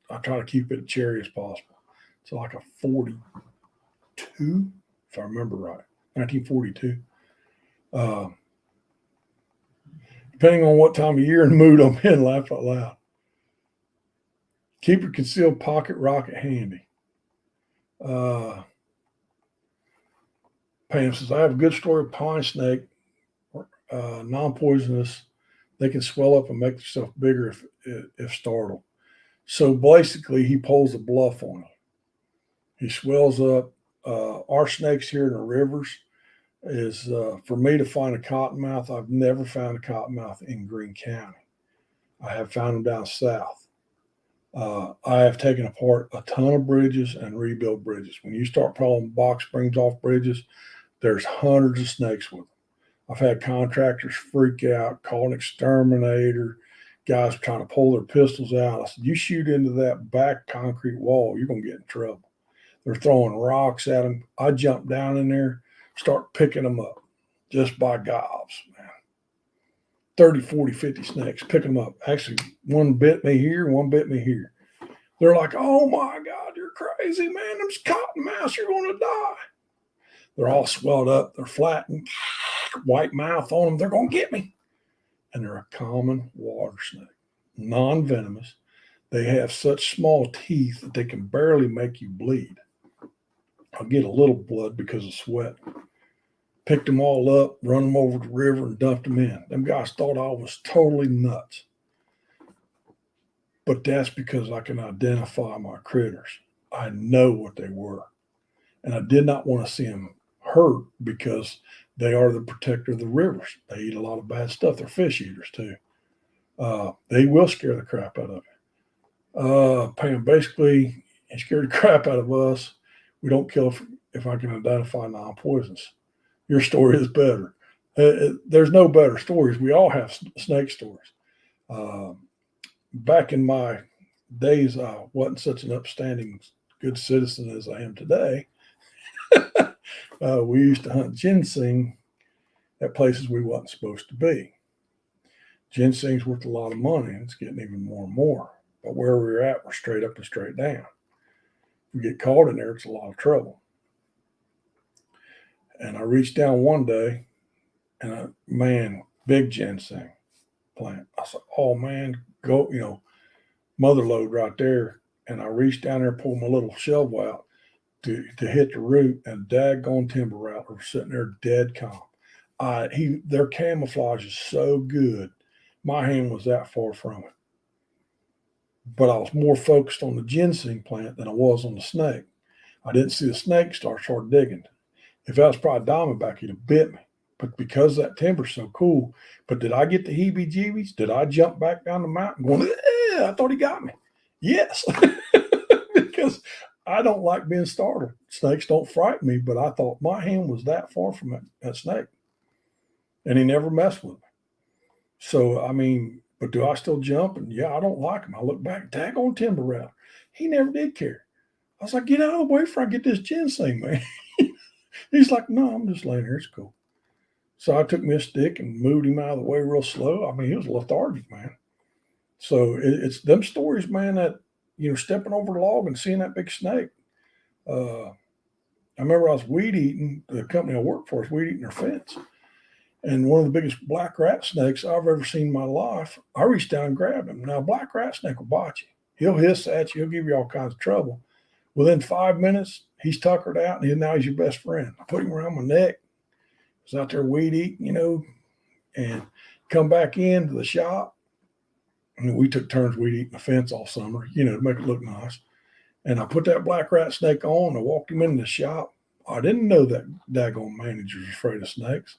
I try to keep it as cherry as possible. It's like a 42, if I remember right, 1942. Depending on what time of year and mood I'm in, laugh out loud. Keep your concealed pocket rocket handy. Pam says, I have a good story of pine snake, non-poisonous. They can swell up and make themselves bigger if startled. So basically, he pulls a bluff on them. He swells up. Our snakes here in the rivers is, for me to find a cottonmouth, I've never found a cottonmouth in Greene County. I have found them down south. I have taken apart a ton of bridges and rebuilt bridges. When you start pulling box springs off bridges, there's hundreds of snakes with them. I've had contractors freak out, call an exterminator, guys trying to pull their pistols out. I said, you shoot into that back concrete wall, you're going to get in trouble. They're throwing rocks at them. I jump down in there, start picking them up just by gobs, man. 30, 40, 50 snakes, pick them up. Actually, one bit me here, one bit me here. They're like, oh my God, you're crazy, man. Them cottonmouths, you're going to die. They're all swelled up. They're flattened, white mouth on them. They're going to get me. And they're a common water snake, non-venomous. They have such small teeth that they can barely make you bleed. I'll get a little blood because of sweat. Picked them all up, run them over the river, and dumped them in. Them guys thought I was totally nuts. But that's because I can identify my critters. I know what they were. And I did not want to see them hurt because they are the protector of the rivers. They eat a lot of bad stuff. They're fish eaters too. They will scare the crap out of you. Basically, they scare the crap out of us. We don't kill if I can identify non-poisonous. Your story is better. There's no better stories. We all have snake stories. Back in my days I wasn't such an upstanding, good citizen as I am today, we used to hunt ginseng at places we wasn't supposed to be. Ginseng's worth a lot of money, and it's getting even more and more. But where we're at, we're straight up and straight down. If we get caught in there, it's a lot of trouble. And I reached down one day, and man, big ginseng plant. I said, "Oh man, go, mother lode right there." And I reached down there, pulled my little shovel out to hit the root, and daggone timber rattler was sitting there dead calm. Their camouflage is so good. My hand was that far from it. But I was more focused on the ginseng plant than I was on the snake. I didn't see the snake start digging. If that was probably Diamondback, he'd have bit me. But because that timber's so cool, but did I get the heebie-jeebies? Did I jump back down the mountain going, I thought he got me? Yes, because I don't like being startled. Snakes don't frighten me, but I thought my hand was that far from that snake. And he never messed with me. So, I mean, but do I still jump? And yeah, I don't like him. I look back, daggone timber rattler. He never did care. I was like, get out of the way before I get this ginseng, man. He's like, no, I'm just laying here. It's cool. So I took me a stick and moved him out of the way real slow. I mean, he was lethargic, man. So it's them stories, man, that, stepping over the log and seeing that big snake. I remember I was weed eating, the company I worked for was weed eating their fence. And one of the biggest black rat snakes I've ever seen in my life, I reached down and grabbed him. Now, a black rat snake will bite you. He'll hiss at you. He'll give you all kinds of trouble. Within 5 minutes, he's tuckered out, and now he's your best friend. I put him around my neck. I was out there weed eating, and come back into the shop. And we took turns weed eating the fence all summer, to make it look nice. And I put that black rat snake on. I walked him into the shop. I didn't know that daggone manager was afraid of snakes.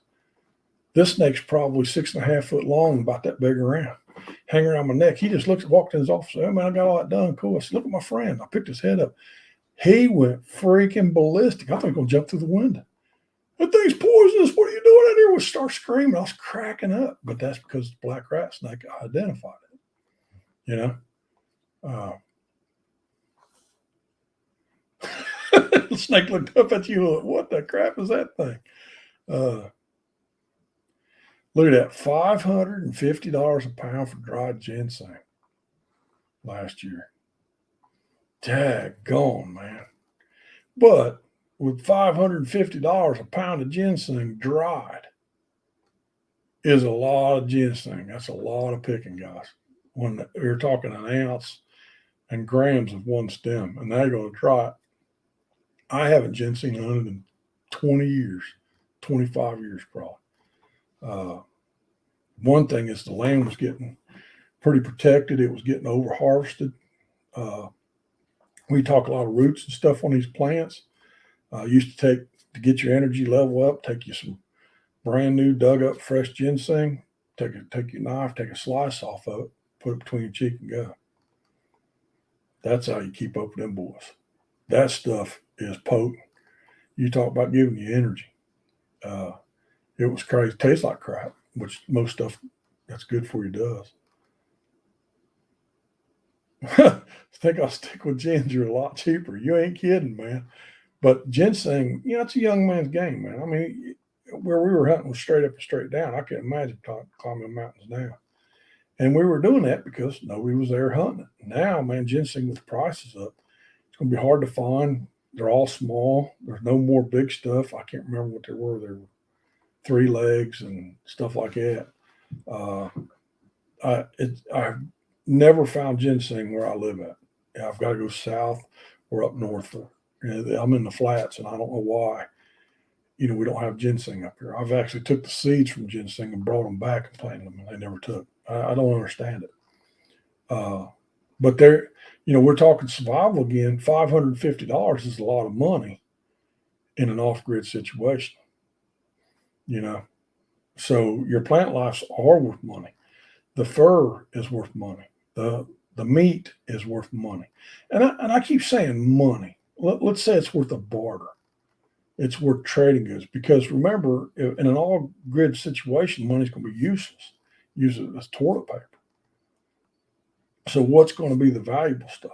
This snake's probably 6.5 foot long, about that big around, hanging around my neck. He just walked in his office. Oh, man, I got all that done. Cool. I said, look at my friend. I picked his head up. He went freaking ballistic. I thought he was going to jump through the window. That thing's poisonous. What are you doing out here? We start screaming. I was cracking up. But that's because it's black rat snake. I identified it. The snake looked up at you. What the crap is that thing? Look at that, $550 a pound for dried ginseng last year. Daggone, man. But with $550 a pound of ginseng dried is a lot of ginseng. That's a lot of picking, guys. When we're talking an ounce and grams of one stem, and now you're going to dry it. I haven't ginseng hunted in 20 years, 25 years probably. One thing is the land was getting pretty protected. It was getting over harvested. We talk a lot of roots and stuff on these plants. Used to get your energy level up, take you some brand new dug up fresh ginseng, take your knife, take a slice off of it, put it between your cheek and go. That's how you keep up with them boys. That stuff is potent. You talk about giving you energy. It was crazy. It tastes like crap, which most stuff that's good for you does. I think I'll stick with ginger, a lot cheaper. You ain't kidding, man. But ginseng, it's a young man's game, man. I mean, where we were hunting was straight up and straight down. I can't imagine climbing mountains now. And we were doing that because nobody was there hunting it. Now, man, ginseng with the prices up, it's going to be hard to find. They're all small. There's no more big stuff. I can't remember what they were. They were 3 legs and stuff like that. I've never found ginseng where I live at. I've got to go south or up north. I'm in the flats, and I don't know why. We don't have ginseng up here. I've actually took the seeds from ginseng and brought them back and planted them, and they never took. I don't understand it. But we're talking survival again. $550 is a lot of money in an off-grid situation. So your plant lives are worth money. The fur is worth money. The meat is worth money. And I keep saying money. Let's say it's worth a barter. It's worth trading goods, because remember, in an all-grid situation, money's going to be useless. Use it as toilet paper. So what's going to be the valuable stuff?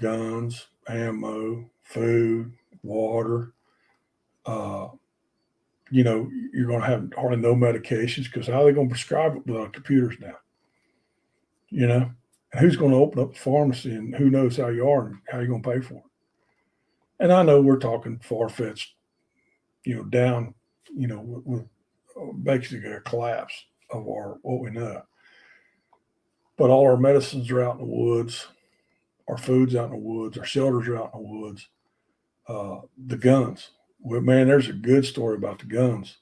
Guns, ammo, food, water. You're going to have hardly no medications because how are they going to prescribe it without computers now? And who's going to open up a pharmacy and who knows how you are and how you're going to pay for it? And I know we're talking far-fetched, down, with basically a collapse of what we know. But all our medicines are out in the woods, our food's out in the woods, our shelters are out in the woods. The guns, well, man, there's a good story about the guns.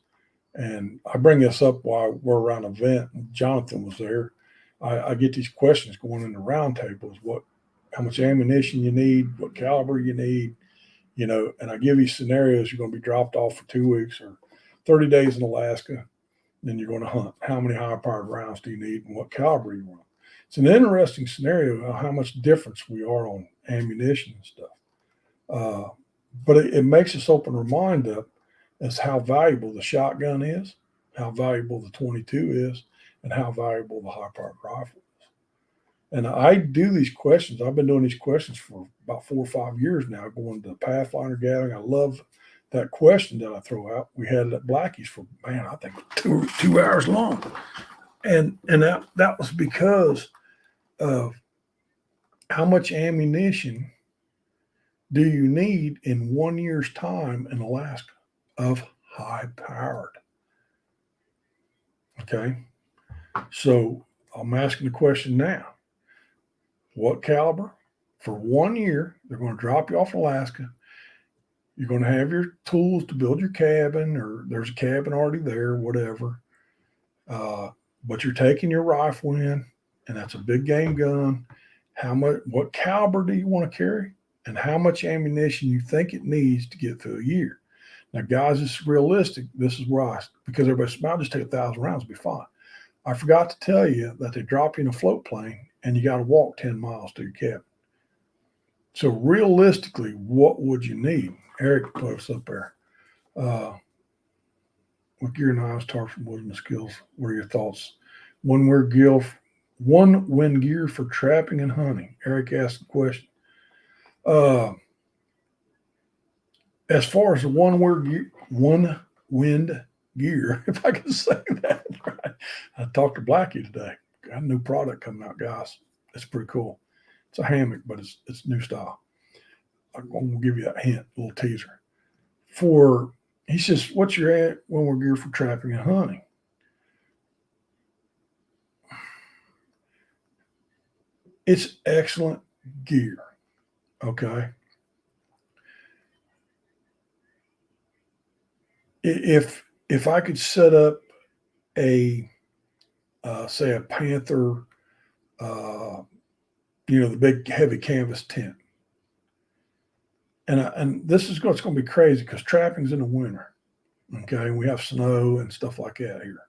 And I bring this up while we're around an event. Jonathan was there. I get these questions going in the round tables: how much ammunition you need, what caliber you need, and I give you scenarios. You're going to be dropped off for 2 weeks or 30 days in Alaska. Then you're going to hunt. How many high-powered rounds do you need and what caliber you want? It's an interesting scenario how much difference we are on ammunition and stuff. But it makes us open our mind up as how valuable the shotgun is, how valuable the 22 is, and how valuable the high-powered rifle is. And I do these questions. I've been doing these questions for about 4 or 5 years now, going to Pathfinder gathering. I love that question that I throw out. We had it at Blackie's for, man, I think 2 hours long. And that was because of how much ammunition do you need in 1 year's time in Alaska of high powered? Okay. So I'm asking the question now. What caliber? For 1 year, they're going to drop you off in Alaska. You're going to have your tools to build your cabin, or there's a cabin already there, whatever. But you're taking your rifle in, and that's a big game gun. What caliber do you want to carry? And how much ammunition you think it needs to get through a year. Now, guys, it's realistic. This is where because everybody's I'll just take 1,000 rounds, be fine. I forgot to tell you that they drop you in a float plane and you got to walk 10 miles to your cabin. So realistically, what would you need? Eric put us up there. With gear, knives, tarps, and wisdom skills, what are your thoughts? One wind gear for trapping and hunting. Eric asked the question. As far as the one wind gear, if I can say that right. I talked to Blackie today. Got a new product coming out, guys. It's pretty cool. It's a hammock, but it's new style. I'm going to give you a hint, a little teaser. He says, what's your one gear for trapping and hunting? It's excellent gear. Okay. If I could set up say a Panther, the big heavy canvas tent, and this is what's going to be crazy because trapping's in the winter, okay, and we have snow and stuff like that here,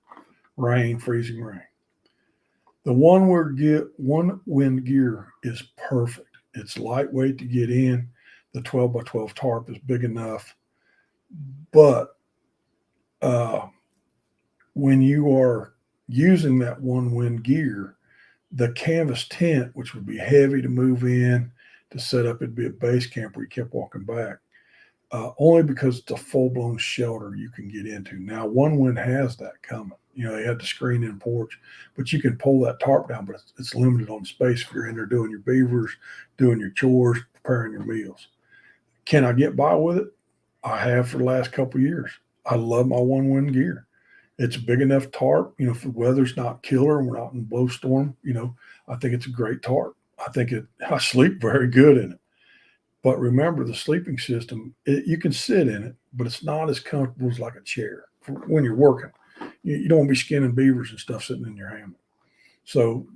rain, freezing rain. The one wind gear is perfect. It's lightweight to get in. The 12 by 12 tarp is big enough, but when you are using that one wind gear, the canvas tent, which would be heavy to move in, to set up, it'd be a base camp where you kept walking back, only because it's a full-blown shelter you can get into. Now, One Wind has that coming. They had the screen-in porch, but you can pull that tarp down, but it's limited on space if you're in there doing your beavers, doing your chores, preparing your meals. Can I get by with it? I have for the last couple of years. I love my One Wind gear. It's a big enough tarp, if the weather's not killer and we're not in a blow storm, I think it's a great tarp. I sleep very good in it. But remember, the sleeping system, you can sit in it, but it's not as comfortable as like a chair when you're working. You don't want to be skinning beavers and stuff sitting in your hammock. So,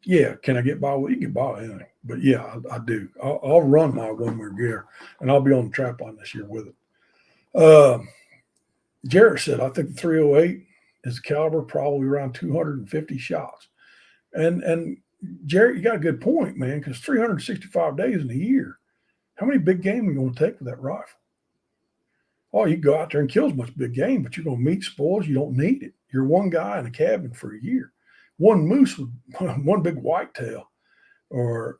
yeah, can I get by with it? You can get by with anything. But, yeah, I do. I'll run my One Wind gear, and I'll be on the trap line this year with it. Jared said, I think the 308 is a caliber probably around 250 shots. And Jared, you got a good point, man, because 365 days in a year, how many big game are you going to take with that rifle? Oh, you go out there and kill as much big game, but you're going to meet spoils. You don't need it. You're one guy in a cabin for a year. One moose with one big whitetail, or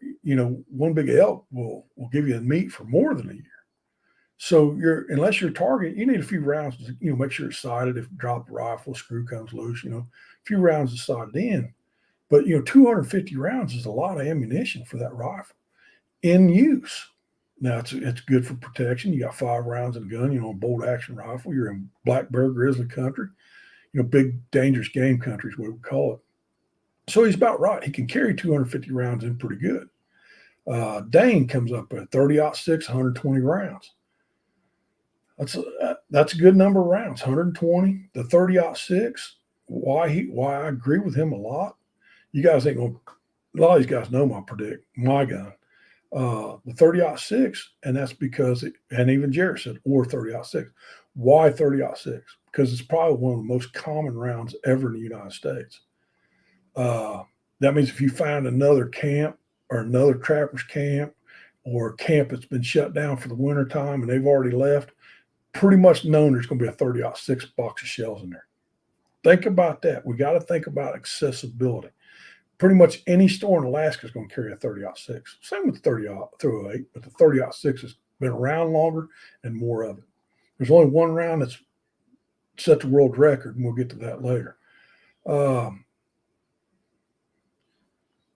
one big elk will give you the meat for more than a year. So unless your target, you need a few rounds to, make sure it's sighted. If you drop the rifle, screw comes loose, a few rounds is sighted in. But 250 rounds is a lot of ammunition for that rifle in use. Now it's good for protection. You got 5 rounds in a gun, a bolt action rifle. You're in black bear grizzly country, big dangerous game country is what we call it. So he's about right. He can carry 250 rounds in pretty good. Dane comes up at 30-06, 120 rounds. That's a good number of rounds, 120. The 30-06. Why I agree with him a lot. You guys ain't gonna. A lot of these guys know my gun. The 30-06, and that's because and even Jared said, or 30-06. Why 30-06? Because it's probably one of the most common rounds ever in the United States. That means if you find another camp or another trapper's camp or a camp that's been shut down for the wintertime and they've already left, pretty much known there's going to be a 30-06 box of shells in there. Think about that. We got to think about accessibility. Pretty much any store in Alaska is going to carry a 30-06. Same with the 30-08, but the 30-06 has been around longer and more of it. There's only one round that's set the world record, and we'll get to that later. Well,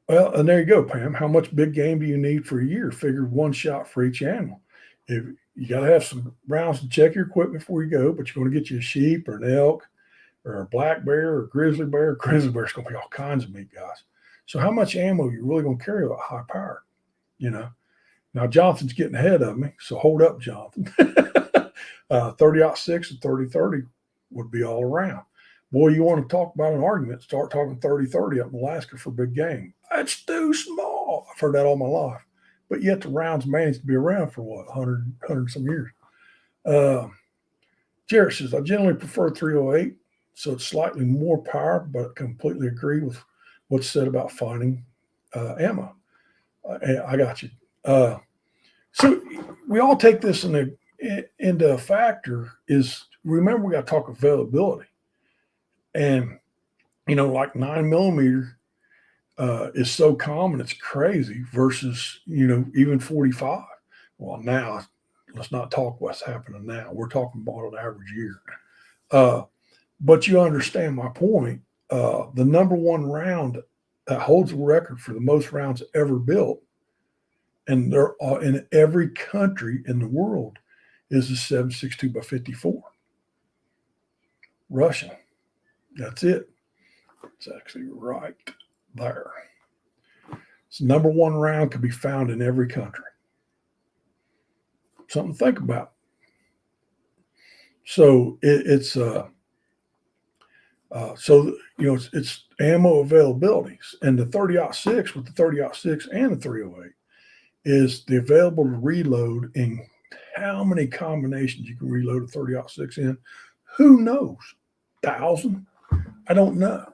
and there you go, Pam. How much big game do you need for a year? Figure one shot for each animal. If you got to have some rounds to check your equipment before you go, but you're going to get you a sheep or an elk or a black bear or a grizzly bear. Grizzly bear's going to be all kinds of meat, guys. So how much ammo are you really going to carry with high power? Now Jonathan's getting ahead of me, so hold up, Jonathan. 30-06 and 30-30 would be all around. Boy, you want to talk about an argument, start talking 30-30 up in Alaska for big game. That's too small. I've heard that all my life. But yet the rounds managed to be around for 100 some years. Jared says, I generally prefer 308, so it's slightly more power, but completely agree with what's said about finding ammo. I got you. So we all take this into a factor is, remember, we got to talk availability. And, like 9mm is so common, it's crazy versus, even 45. Well, now, let's not talk what's happening now. We're talking about an average year. But you understand my point. The number one round that holds the record for the most rounds ever built, and they're in every country in the world, is the 7.62x54. Russian. That's it. It's actually right there. It's number one round could be found in every country. Something to think about. So it's ammo availability, and the 30-06 with the 30-06 and the 308 is the available to reload in how many combinations you can reload a 30-06 in. Who knows? 1,000? I don't know.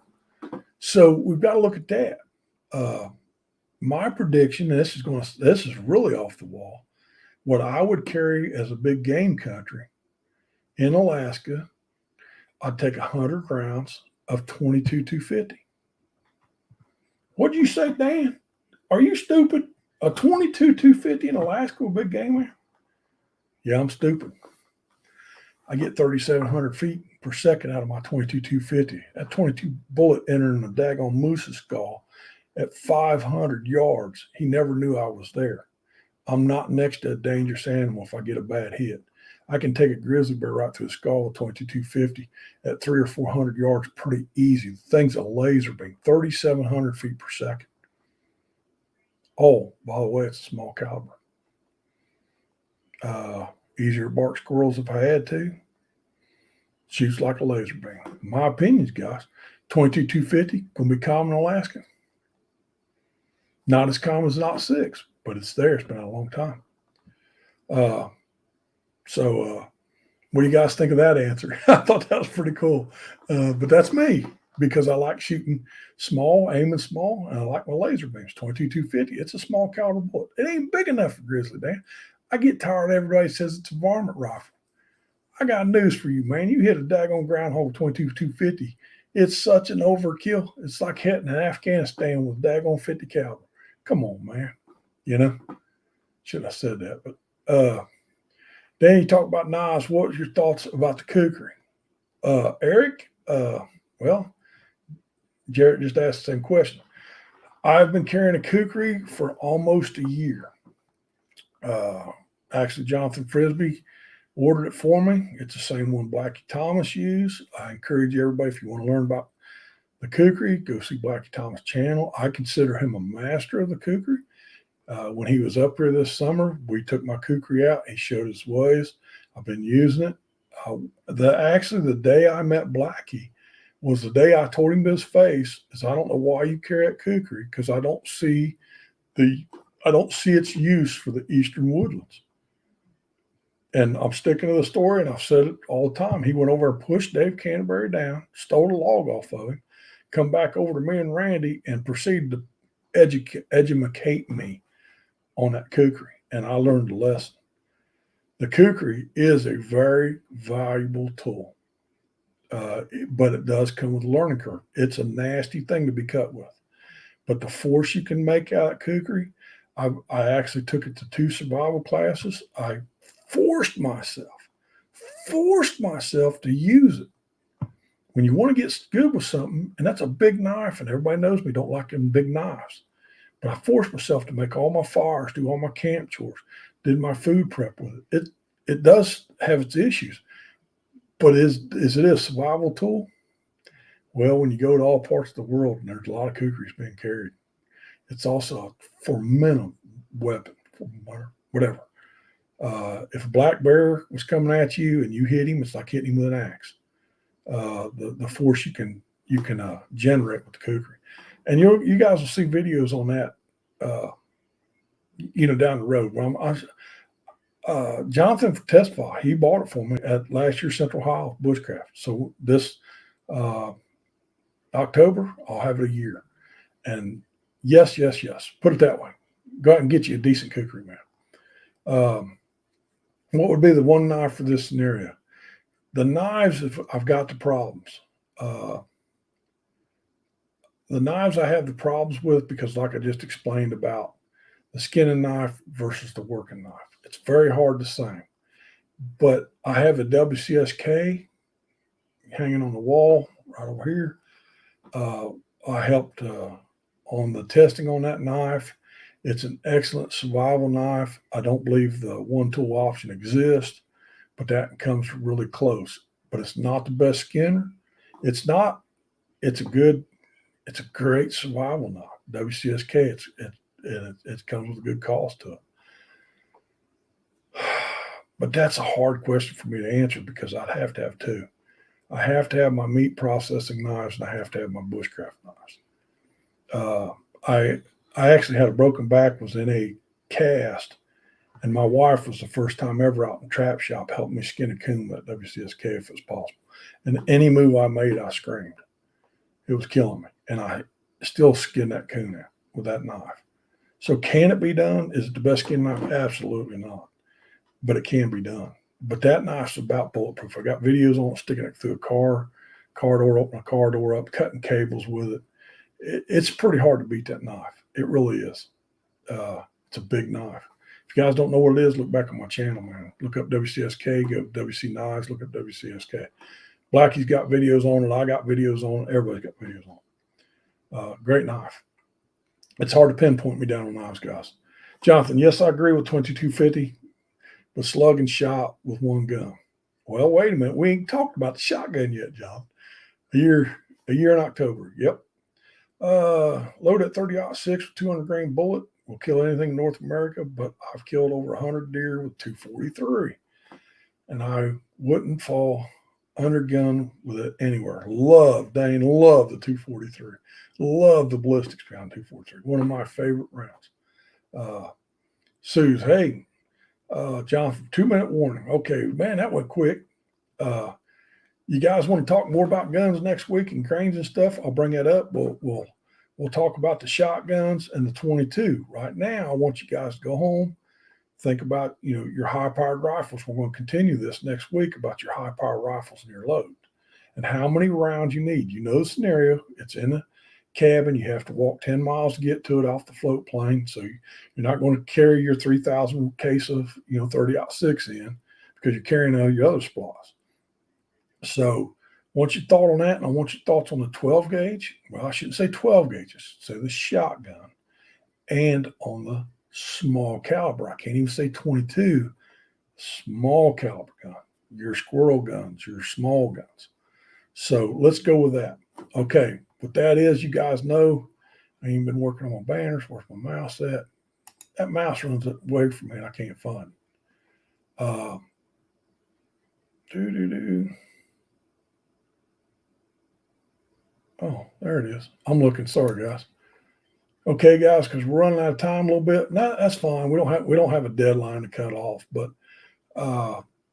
So we've got to look at that. My prediction, this is really off the wall. What I would carry as a big game country in Alaska, I'd take 100 rounds of 22-250. What'd you say, Dan? Are you stupid? A 22-250 in Alaska with big game there? Yeah, I'm stupid. I get 3,700 feet per second out of my 22-250. That 22 bullet entering the daggone moose's skull at 500 yards. He never knew I was there. I'm not next to a dangerous animal if I get a bad hit. I can take a grizzly bear right to the skull with 22-250 at 300 or 400 yards pretty easy. The thing's a laser beam, 3,700 feet per second. Oh, by the way, it's a small caliber. Easier to bark squirrels if I had to. Shoots like a laser beam. My opinions, guys. 22-250 going to be common in Alaska. Not as common as 06, but it's there. It's been a long time. So what do you guys think of that answer? I thought that was pretty cool. But that's me because I like shooting small, aiming small, and I like my laser beams. 22-250. It's a small caliber bullet. It ain't big enough for grizzly, Dan. I get tired of everybody says it's a varmint rifle. I got news for you, man. You hit a daggone groundhog 22-250 It's such an overkill. It's like hitting in Afghanistan with daggone 50 caliber. Come on, man. You know, shouldn't have said that. But then you talk about knives. What was your thoughts about the kukri? Eric, well, Jarrett just asked the same question. I've been carrying a kukri for almost a year. Actually, Jonathan Frisbee ordered it for me. It's the same one Blackie Thomas used. I encourage everybody, if you want to learn about the kukri, go see Blackie Thomas' channel. I consider him a master of the kukri. When he was up here this summer, we took my kukri out. He showed us ways. I've been using it. Actually, the day I met Blackie was the day I told him to his face, is I don't know why you carry that kukri, because I don't see its use for the eastern woodlands. And I'm sticking to the story, and I've said it all the time. He went over and pushed Dave Canterbury down, stole the log off of him, come back over to me and Randy, and proceeded to educate me on that kukri. And I learned a lesson. The kukri is a very valuable tool, but it does come with a learning curve. It's a nasty thing to be cut with. But the force you can make out of kukri, I actually took it to 2 survival classes. I forced myself to use it. When you want to get good with something, and that's a big knife, and everybody knows me, don't like them big knives. But I forced myself to make all my fires, do all my camp chores, did my food prep with it. It does have its issues, but is it a survival tool? Well, when you go to all parts of the world and there's a lot of kukris being carried, it's also a formidable weapon, whatever. If a black bear was coming at you and you hit him, it's like hitting him with an axe. The force you can generate with the kukri, and you guys will see videos on that, down the road. Jonathan Tesfa, he bought it for me at last year's Central Ohio Bushcraft. So this October, I'll have it a year. And yes. Put it that way. Go out and get you a decent kukri, man. What would be the one knife for this scenario? The knives, if I've got the problems. The knives I have the problems with, because like I just explained about the skinning knife versus the working knife. It's very hard to say. But I have a WCSK hanging on the wall right over here. I helped on the testing on that knife. It's an excellent survival knife. I don't believe the one tool option exists, but that comes really close. But it's not the best skinner. It's not. It's a great survival knife. WCSK. It comes with a good cost to it. But that's a hard question for me to answer, because I'd have to have 2. I have to have my meat processing knives, and I have to have my bushcraft knives. I actually had a broken back, was in a cast, and my wife was the first time ever out in the trap shop helping me skin a coon with WCSK if it was possible. And any move I made, I screamed. It was killing me. And I still skinned that coon out with that knife. So can it be done? Is it the best skin knife? Absolutely not. But it can be done. But that knife's about bulletproof. I got videos on it, sticking it through a car door, opening a car door up, cutting cables with it. It's pretty hard to beat that knife. It really is. It's a big knife. If you guys don't know what it is, look back on my channel, man. Look up WCSK, go WC Knives, look up WCSK. Blackie's got videos on it. I got videos on it. Everybody's got videos on it. Great knife. It's hard to pinpoint me down on knives, guys. Jonathan, yes, I agree with 2250, but slug and shot with one gun. Well, wait a minute. We ain't talked about the shotgun yet, John. A year in October. Yep. Load at 30-06 with 200 grain bullet will kill anything in North America, but I've killed over 100 deer with 243. And I wouldn't fall under gun with it anywhere. Love the 243. Love the ballistics round 243. One of my favorite rounds. Sue's, hey, Jonathan, 2-minute warning. Okay, man, that went quick. You guys want to talk more about guns next week and cranes and stuff? I'll bring that up. We'll talk about the shotguns and the 22. Right now, I want you guys to go home, think about your high-powered rifles. We're going to continue this next week about your high-powered rifles and your load. and how many rounds you need. You know the scenario. It's in a cabin. You have to walk 10 miles to get to it off the float plane. So you're not going to carry your 3,000 case of 30-06 in, because you're carrying all your other supplies. So I want your thought on that, and I want your thoughts on the 12 gauge. Well, I shouldn't say 12 gauges. Say the shotgun, and on the small caliber. I can't even say 22. Small caliber gun, your squirrel guns, your small guns. So let's go with that. Okay, what that is, you guys know, I ain't been working on my banners. Where's my mouse at? That mouse runs away from me and I can't find it. Oh, there it is. I'm looking. Sorry, guys. Okay, guys, because we're running out of time a little bit. No, that's fine. We don't have a deadline to cut off, but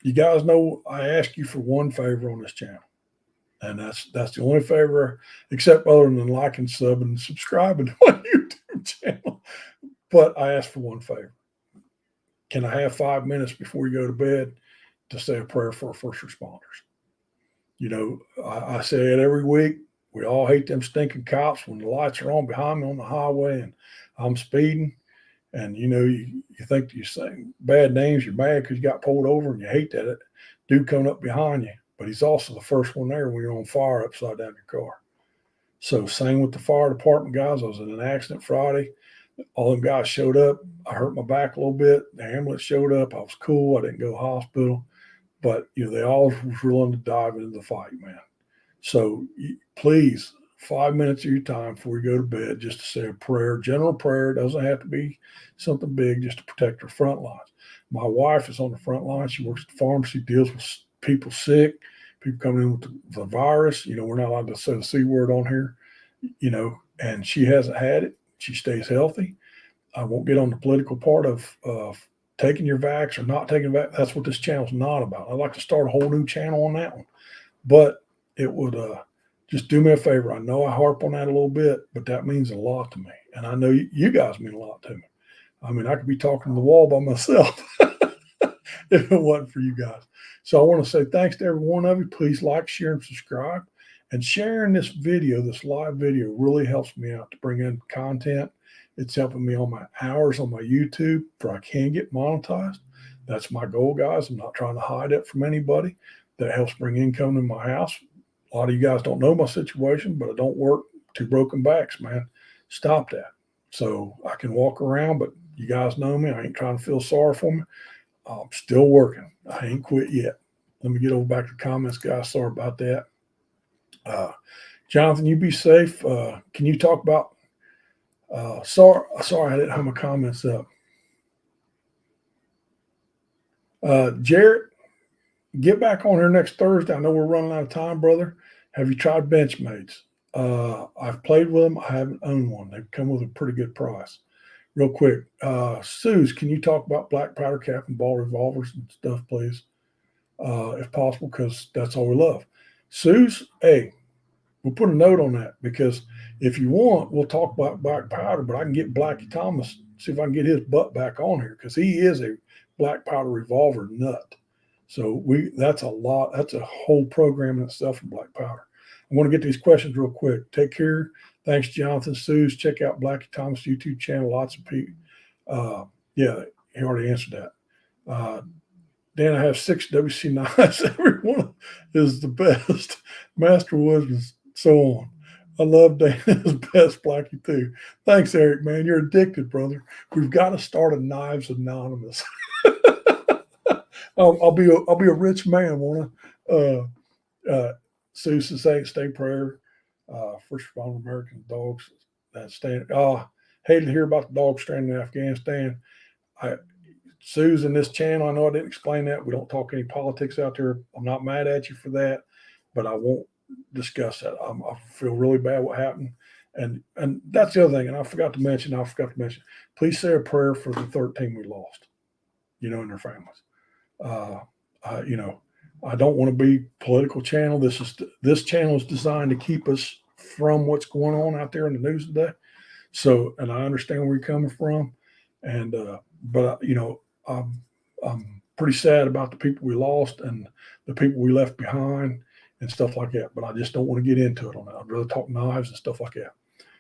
you guys know I ask you for one favor on this channel, and that's the only favor, except other than liking, subbing, and subscribing to my YouTube channel. But I ask for one favor. Can I have 5 minutes before you go to bed to say a prayer for our first responders? I say it every week. We all hate them stinking cops when the lights are on behind me on the highway and I'm speeding. And, you think you're saying bad names. You're mad because you got pulled over, and you hate that dude coming up behind you. But he's also the first one there when you're on fire upside down your car. So same with the fire department guys. I was in an accident Friday. All them guys showed up. I hurt my back a little bit. The ambulance showed up. I was cool. I didn't go to the hospital. But, they all was willing to dive into the fight, man. So please, 5 minutes of your time before you go to bed, just to say a prayer, general prayer. Doesn't have to be something big, just to protect our front lines. My wife is on the front line. She works at the pharmacy, deals with people sick, people coming in with the virus. We're not allowed to say the C word on here, and she hasn't had it. She stays healthy. I won't get on the political part of taking your vax or not taking vax. That's what this channel's not about. I'd like to start a whole new channel on that one, but it would just do me a favor. I know I harp on that a little bit, but that means a lot to me. And I know you guys mean a lot to me. I mean, I could be talking to the wall by myself if it wasn't for you guys. So I want to say thanks to every one of you. Please like, share, and subscribe. And sharing this video, this live video, really helps me out to bring in content. It's helping me on my hours on my YouTube for I can get monetized. That's my goal, guys. I'm not trying to hide it from anybody. That helps bring income to my house. A lot of you guys don't know my situation, but I don't work 2 broken backs, man. Stop that. So I can walk around, but you guys know me. I ain't trying to feel sorry for me. I'm still working. I ain't quit yet. Let me get over back to the comments, guys. Sorry about that. Jonathan, you be safe. Can you talk about, sorry, I didn't have my comments up. Jarrett, get back on here next Thursday. I know we're running out of time, brother. Have you tried Benchmates? I've played with them. I haven't owned one. They've come with a pretty good price. Real quick, Suze, can you talk about black powder cap and ball revolvers and stuff, please, if possible, because that's all we love. Suze, hey, we'll put a note on that, because if you want, we'll talk about black powder, but I can get Blackie Thomas, see if I can get his butt back on here, because he is a black powder revolver nut. So that's a lot. That's a whole program in itself from black powder. I want to get these questions real quick. Take care. Thanks, Jonathan. Suze, check out Blackie Thomas YouTube channel. Lots of people. Yeah, he already answered that. Dan, I have 6 WC knives. Every one is the best. Master Woods and so on. I love Dana's best Blackie too. Thanks, Eric, man. You're addicted, brother. We've got to start a Knives Anonymous. I'll be a rich man, won't I? Susan saying, stay prayer. First responder American dogs that stand. Hated to hear about the dogs stranded in Afghanistan. Sue's in this channel. I know I didn't explain that. We don't talk any politics out there. I'm not mad at you for that, but I won't discuss that. I feel really bad what happened. And that's the other thing. And I forgot to mention, please say a prayer for the 13 we lost, and their families. I don't want to be political channel. This channel is designed to keep us from what's going on out there in the news today. So, and I understand where you're coming from, and but I'm pretty sad about the people we lost and the people we left behind, and stuff like that. But I just don't want to get into it on that. I'd rather talk knives and stuff like that.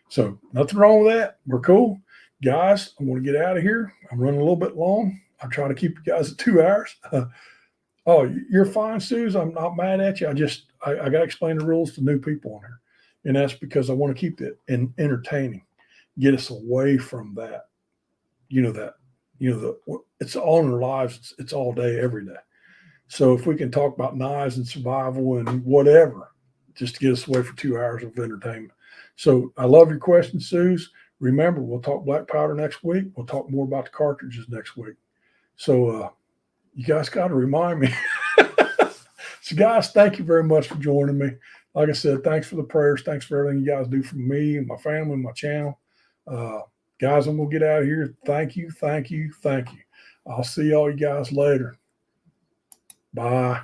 So nothing wrong with that. We're cool. Guys, I'm going to get out of here. I'm running a little bit long. I'm trying to keep you guys at 2 hours. Oh, you're fine, Suze. I'm not mad at you. I got to explain the rules to new people on here. And that's because I want to keep it entertaining, get us away from that. It's all in our lives. It's all day, every day. So if we can talk about knives and survival and whatever, just to get us away for 2 hours of entertainment. So I love your questions, Suze. Remember, we'll talk black powder next week. We'll talk more about the cartridges next week. So you guys got to remind me. So guys, thank you very much for joining me. Like I said, thanks for the prayers. Thanks for everything you guys do for me and my family and my channel. Guys, I'm going to get out of here. Thank you, thank you, thank you. I'll see all you guys later. Bye.